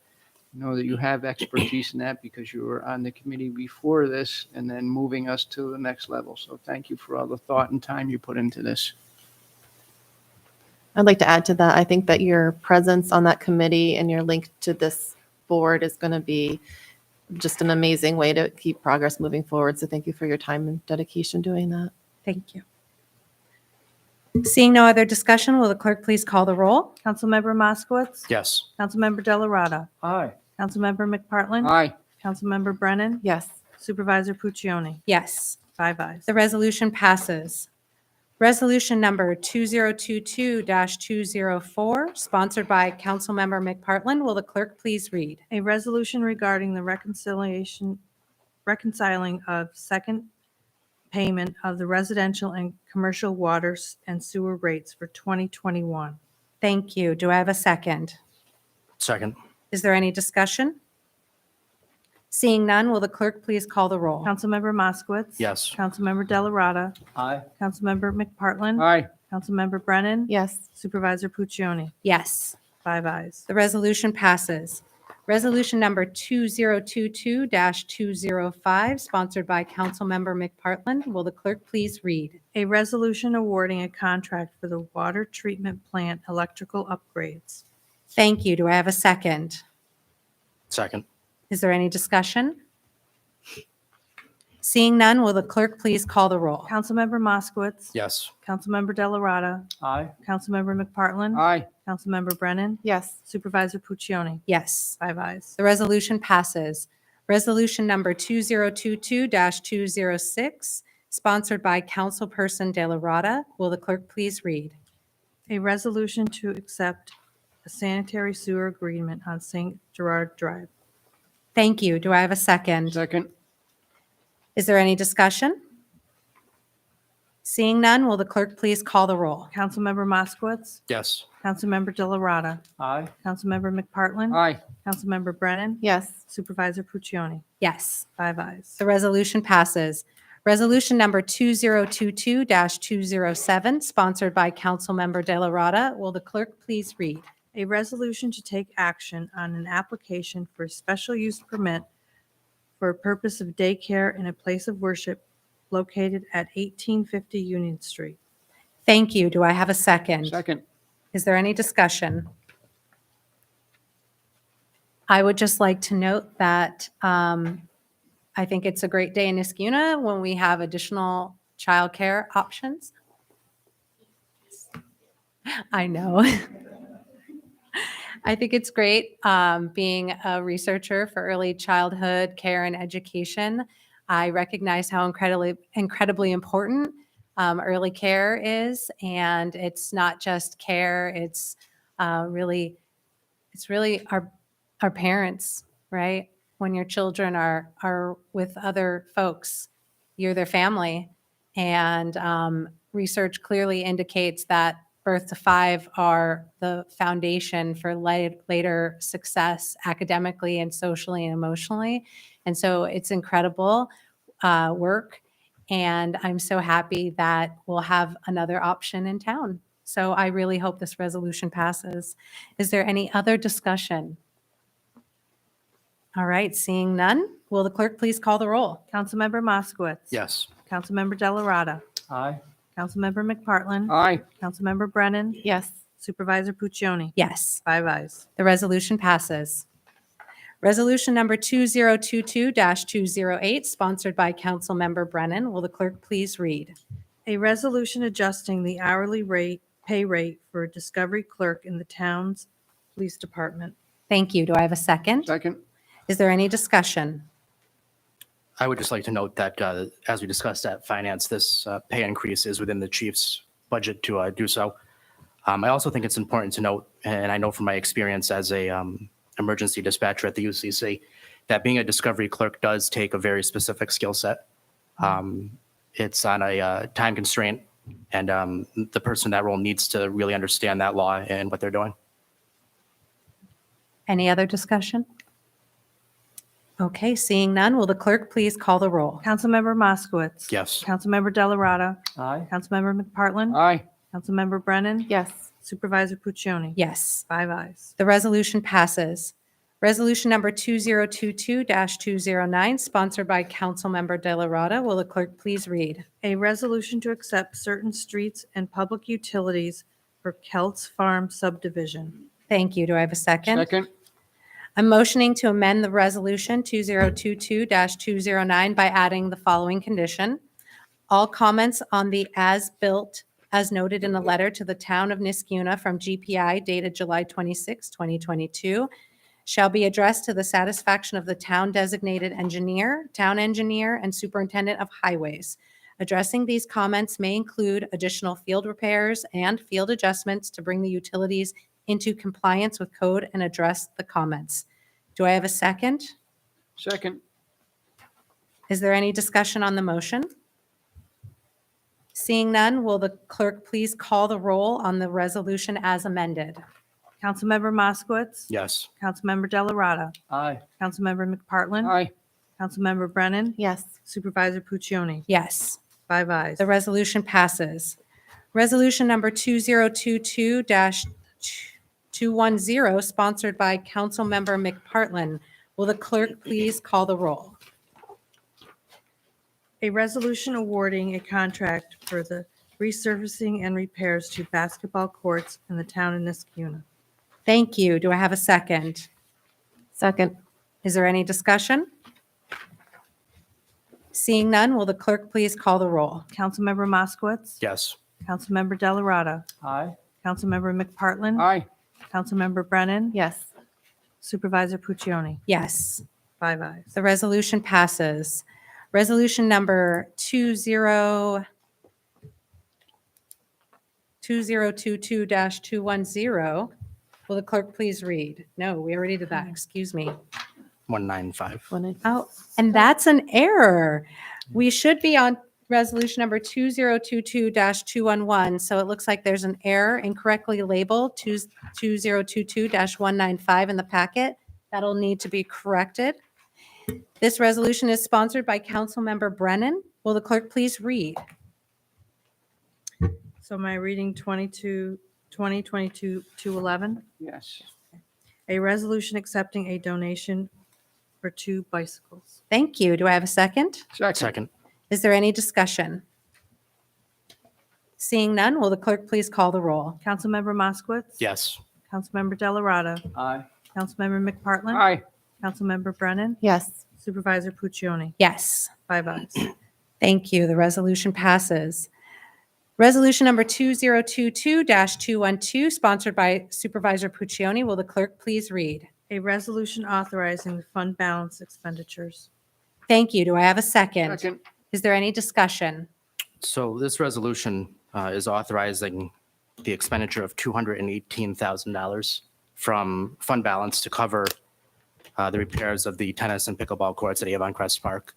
I know that you have expertise in that because you were on the committee before this and then moving us to the next level. So thank you for all the thought and time you put into this. I'd like to add to that. I think that your presence on that committee and your link to this board is going to be just an amazing way to keep progress moving forward. So thank you for your time and dedication doing that. Thank you. Seeing no other discussion, will the clerk please call the roll? Councilmember Moskowitz. Yes. Councilmember Delarada. Aye. Councilmember McPartlin. Aye. Councilmember Brennan. Yes. Supervisor Puccioni. Yes, 5 ayes. the resolution passes. Resolution number 2022-204, sponsored by Councilmember McPartlin. Will the clerk please read? A resolution regarding the reconciling of second payment of the residential and commercial waters and sewer rates for 2021. Thank you. Do I have a second? Second. Is there any discussion? Seeing none, will the clerk please call the roll? Councilmember Moskowitz. Yes. Councilmember Delarada. Aye. Councilmember McPartlin. Aye. Councilmember Brennan. Yes. Supervisor Puccioni. Yes, 5 ayes. the resolution passes. Resolution number 2022-205, sponsored by Councilmember McPartlin. Will the clerk please read? A resolution awarding a contract for the water treatment plant electrical upgrades. Thank you. Do I have a second? Second. Is there any discussion? Seeing none, will the clerk please call the roll? Councilmember Moskowitz. Yes. Councilmember Delarada. Aye. Councilmember McPartlin. Aye. Councilmember Brennan. Yes. Supervisor Puccioni. Yes, 5 ayes. the resolution passes. Resolution number 2022-206, sponsored by Councilperson Delarada. Will the clerk please read? A resolution to accept a sanitary sewer agreement on St. Gerard Drive. Thank you. Do I have a second? Second. Is there any discussion? Seeing none, will the clerk please call the roll? Councilmember Moskowitz. Yes. Councilmember Delarada. Aye. Councilmember McPartlin. Aye. Councilmember Brennan. Yes. Supervisor Puccioni. Yes, 5 ayes. the resolution passes. Resolution number 2022-207, sponsored by Councilmember Delarada. Will the clerk please read? A resolution to take action on an application for a special use permit for a purpose of daycare in a place of worship located at 1850 Union Street. Thank you. Do I have a second? Second. Is there any discussion? I would just like to note that I think it's a great day in Niskuna when we have additional childcare options. I know. I think it's great being a researcher for early childhood care and education. I recognize how incredibly important early care is, and it's not just care. It's really our parents, right? When your children are with other folks, you're their family, and research clearly indicates that birth to 5 are the foundation for later success academically and socially and emotionally. And so it's incredible work. And I'm so happy that we'll have another option in town. So I really hope this resolution passes. Is there any other discussion? All right, seeing none, will the clerk please call the roll? Councilmember Moskowitz. Yes. Councilmember Delarada. Aye. Councilmember McPartlin. Aye. Councilmember Brennan. Yes. Supervisor Puccioni. Yes. 5 ayes. The resolution passes. Resolution number 2022-208, sponsored by Councilmember Brennan. Will the clerk please read? A resolution adjusting the hourly pay rate for a discovery clerk in the town's police department. Thank you. Do I have a second? Second. Is there any discussion? I would just like to note that as we discussed at finance, this pay increase is within the chief's budget to do so. I also think it's important to note, and I know from my experience as a emergency dispatcher at the UCC, that being a discovery clerk does take a very specific skill set. It's on a time constraint, and the person in that role needs to really understand that law and what they're doing. Any other discussion? Okay, seeing none, will the clerk please call the roll? Councilmember Moskowitz. Yes. Councilmember Delarada. Aye. Councilmember McPartlin. Aye. Councilmember Brennan. Yes. Supervisor Puccioni. Yes. 5 ayes. The resolution passes. Resolution number 2022-209, sponsored by Councilmember Delarada. Will the clerk please read? A resolution to accept certain streets and public utilities for Kelt's Farm subdivision. Thank you. Do I have a second? Second. I'm motioning to amend the resolution 2022-209 by adding the following condition. All comments on the as-built, as noted in a letter to the town of Niskuna from GPI dated July 26, 2022, shall be addressed to the satisfaction of the town designated engineer, town engineer, and superintendent of highways. Addressing these comments may include additional field repairs and field adjustments to bring the utilities into compliance with code and address the comments. Do I have a second? Second. Is there any discussion on the motion? Seeing none, will the clerk please call the roll on the resolution as amended? Councilmember Moskowitz. Yes. Councilmember Delarada. Aye. Councilmember McPartlin. Aye. Councilmember Brennan. Yes. Supervisor Puccioni. Yes. 5 ayes. The resolution passes. Resolution number 2022-210, sponsored by Councilmember McPartlin. Will the clerk please call the roll? A resolution awarding a contract for the resurfacing and repairs to basketball courts in the town of Niskuna. Thank you. Do I have a second? Second. Is there any discussion? Seeing none, will the clerk please call the roll? Councilmember Moskowitz. Yes. Councilmember Delarada. Aye. Councilmember McPartlin. Aye. Councilmember Brennan. Yes. Supervisor Puccioni. Yes. 5 ayes. The resolution passes. Resolution number 2022-210. Will the clerk please read? No, we already did that. Excuse me. 195. Oh, and that's an error. We should be on resolution number 2022-211. So it looks like there's an error incorrectly labeled 2022-195 in the packet. That'll need to be corrected. This resolution is sponsored by Councilmember Brennan. Will the clerk please read? So am I reading 22 2022-11. Yes. A resolution accepting a donation for 2 bicycles. Thank you. Do I have a second? Second. Is there any discussion? Seeing none, will the clerk please call the roll? Councilmember Moskowitz. Yes. Councilmember Delarada. Aye. Councilmember McPartlin. Aye. Councilmember Brennan. Yes. Supervisor Puccioni. Yes. 5 ayes. Thank you. The resolution passes. Resolution number 2022-212, sponsored by Supervisor Puccioni. Will the clerk please read? A resolution authorizing the fund balance expenditures. Thank you. Do I have a second? Second. Is there any discussion? So this resolution is authorizing the expenditure of $218,000 from fund balance to cover the repairs of the tennis and pickleball courts at Avon Crest Park.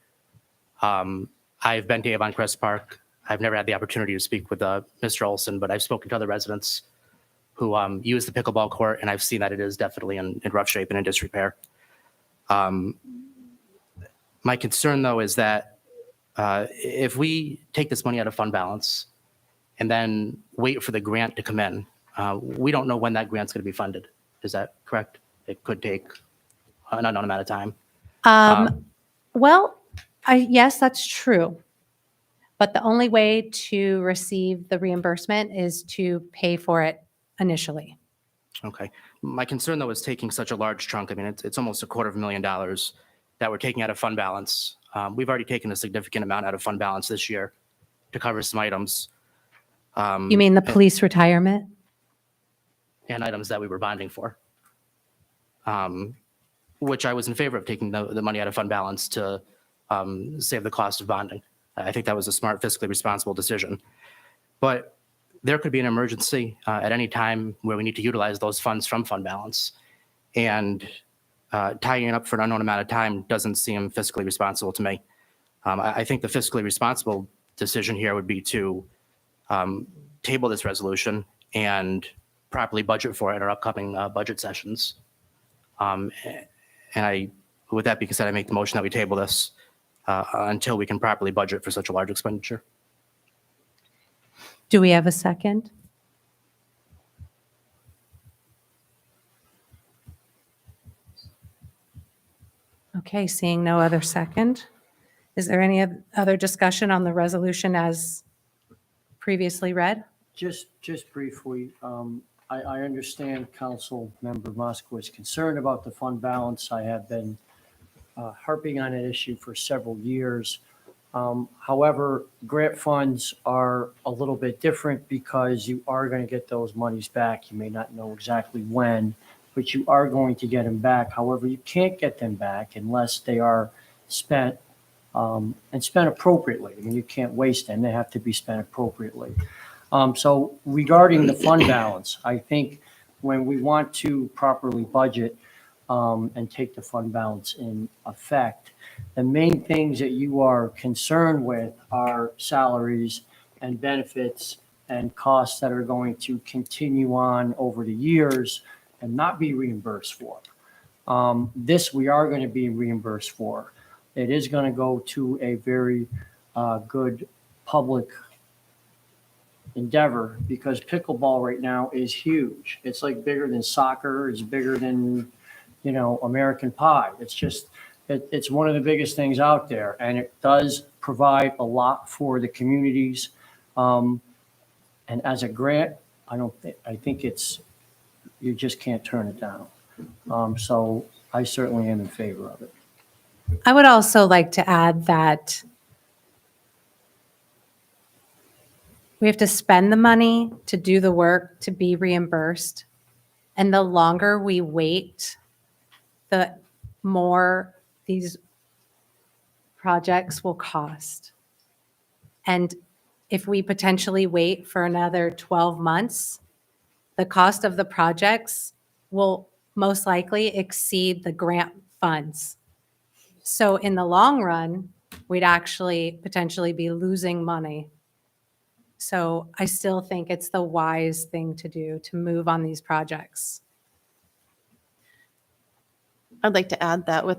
I've been to Avon Crest Park. I've never had the opportunity to speak with Mr. Olson, but I've spoken to other residents who use the pickleball court, and I've seen that it is definitely in rough shape and in disrepair. My concern, though, is that if we take this money out of fund balance and then wait for the grant to come in, we don't know when that grant's going to be funded. Is that correct? It could take an unknown amount of time. Well, yes, that's true. But the only way to receive the reimbursement is to pay for it initially. Okay. My concern, though, is taking such a large chunk. I mean, it's almost $250,000 that we're taking out of fund balance. We've already taken a significant amount out of fund balance this year to cover some items. You mean the police retirement? And items that we were bonding for, which I was in favor of taking the money out of fund balance to save the cost of bonding. I think that was a smart, fiscally responsible decision. But there could be an emergency at any time where we need to utilize those funds from fund balance. And tying it up for an unknown amount of time doesn't seem fiscally responsible to me. I think the fiscally responsible decision here would be to table this resolution and properly budget for it in our upcoming budget sessions. And with that being said, I make the motion that we table this until we can properly budget for such a large expenditure. Do we have a second? Okay, seeing no other second. Is there any other discussion on the resolution as previously read? Just briefly, I understand Council Member Moskowitz's concern about the fund balance. I have been harping on that issue for several years. However, grant funds are a little bit different because you are going to get those monies back. You may not know exactly when, but you are going to get them back. However, you can't get them back unless they are spent and spent appropriately. I mean, you can't waste them. They have to be spent appropriately. So regarding the fund balance, I think when we want to properly budget and take the fund balance in effect, the main things that you are concerned with are salaries and benefits and costs that are going to continue on over the years and not be reimbursed for. This we are going to be reimbursed for. It is going to go to a very good public endeavor because pickleball right now is huge. It's like bigger than soccer. It's bigger than, American Pie. It's just, it's one of the biggest things out there, and it does provide a lot for the communities. And as a grant, I think you just can't turn it down. So I certainly am in favor of it. I would also like to add that we have to spend the money to do the work to be reimbursed. And the longer we wait, the more these projects will cost. And if we potentially wait for another 12 months, the cost of the projects will most likely exceed the grant funds. So in the long run, we'd actually potentially be losing money. So I still think it's the wise thing to do to move on these projects. I'd like to add that with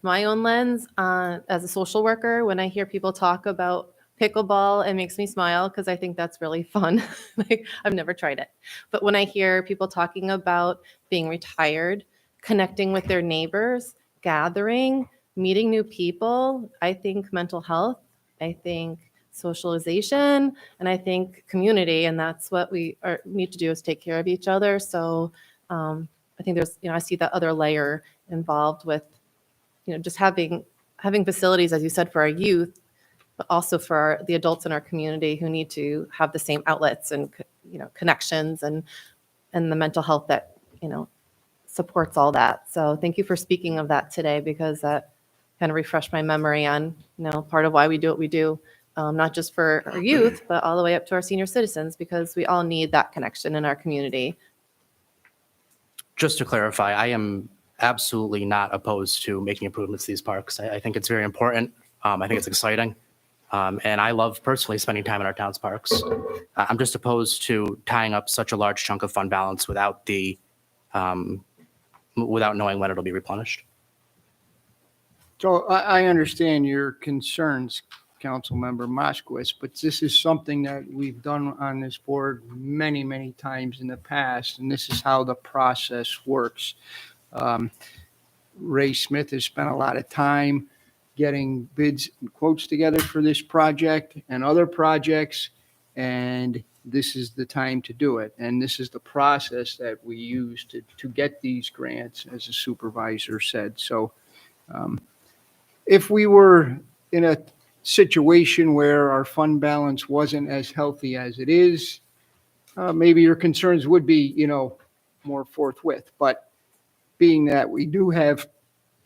my own lens as a social worker, when I hear people talk about Pickleball, it makes me smile because I think that's really fun. Like, I've never tried it. But when I hear people talking about being retired, connecting with their neighbors, gathering, meeting new people, I think mental health, I think socialization, and I think community. And that's what we need to do, is take care of each other. So I think there's, I see that other layer involved with, just having facilities, as you said, for our youth, but also for the adults in our community who need to have the same outlets and, connections and the mental health that, supports all that. So thank you for speaking of that today, because that kind of refreshed my memory on, part of why we do what we do, not just for our youth, but all the way up to our senior citizens, because we all need that connection in our community. Just to clarify, I am absolutely not opposed to making improvements to these parks. I think it's very important. I think it's exciting. And I love personally spending time in our town's parks. I'm just opposed to tying up such a large chunk of fund balance without knowing when it'll be replenished. So I understand your concerns, Councilmember Moskowitz, but this is something that we've done on this board many, many times in the past, and this is how the process works. Ray Smith has spent a lot of time getting bids and quotes together for this project and other projects, and this is the time to do it. And this is the process that we use to get these grants, as the supervisor said. So if we were in a situation where our fund balance wasn't as healthy as it is, maybe your concerns would be, more forthwith. But being that we do have,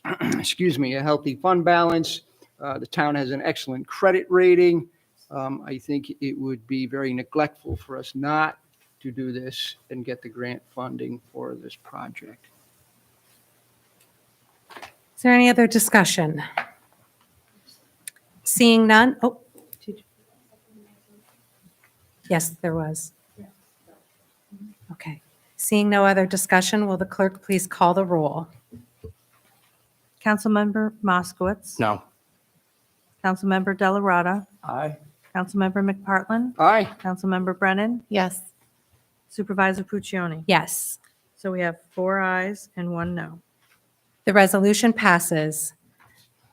a healthy fund balance, the town has an excellent credit rating, I think it would be very neglectful for us not to do this and get the grant funding for this project. Is there any other discussion? Seeing none? Oh. Yes, there was. Okay. Seeing no other discussion, will the clerk please call the roll? Councilmember Moskowitz. No. Councilmember Delarada. Aye. Councilmember McPartlin. Aye. Councilmember Brennan. Yes. Supervisor Puccioni. Yes. So we have 4 ayes and 1 no. The resolution passes.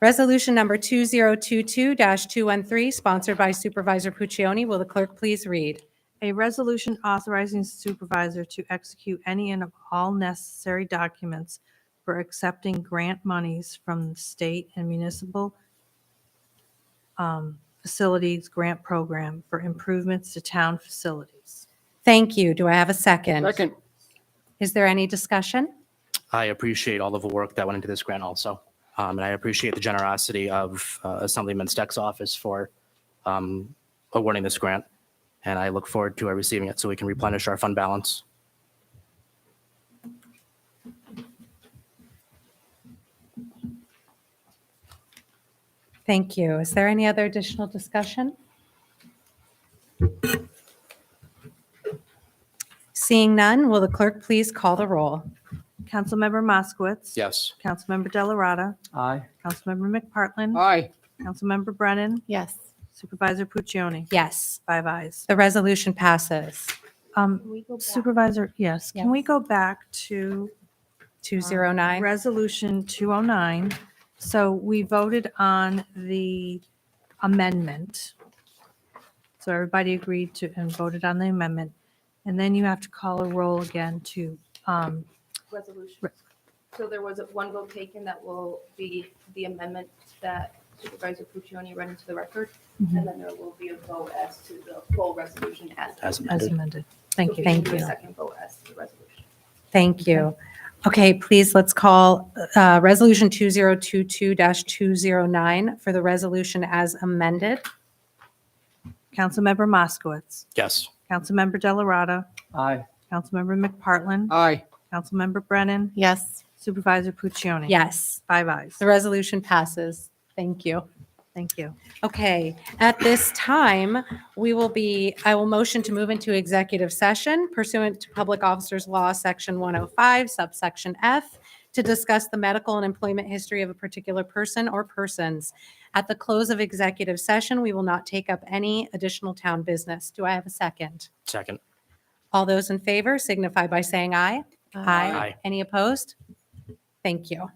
Resolution number 2022-213, sponsored by Supervisor Puccioni. Will the clerk please read? A resolution authorizing the supervisor to execute any and all necessary documents for accepting grant monies from the state and municipal facilities grant program for improvements to town facilities. Thank you. Do I have a second? Second. Is there any discussion? I appreciate all of the work that went into this grant also. And I appreciate the generosity of Assemblyman Steck's office for awarding this grant. And I look forward to receiving it so we can replenish our fund balance. Thank you. Is there any other additional discussion? Seeing none, will the clerk please call the roll? Councilmember Moskowitz. Yes. Councilmember Delarada. Aye. Councilmember McPartlin. Aye. Councilmember Brennan. Yes. Supervisor Puccioni. Yes. 5 ayes. The resolution passes. Supervisor, yes. Can we Yes. go back to 209. Resolution 209? So we voted on the amendment. So everybody agreed to and voted on the amendment. And then you have to call a roll again to, Resolution. So there was one vote taken that will be the amendment that Supervisor Puccioni read into the record. And then there will be a vote as to the full resolution as As as amended. amended. Thank you. Thank A you. second vote as to the resolution. Thank you. Okay, please, let's call Resolution 2022-209 for the resolution as amended. Councilmember Moskowitz. Yes. Councilmember Delarada. Aye. Councilmember McPartlin. Aye. Councilmember Brennan. Yes. Supervisor Puccioni. Yes, 5 ayes. the resolution passes. Thank you. Thank you. Okay, at this time, I will motion to move into executive session pursuant to Public Officers Law, Section 105, subsection F, to discuss the medical and employment history of a particular person or persons. At the close of executive session, we will not take up any additional town business. Do I have a second? Second. All those in favor signify by saying aye. Aye. Any opposed? Thank you.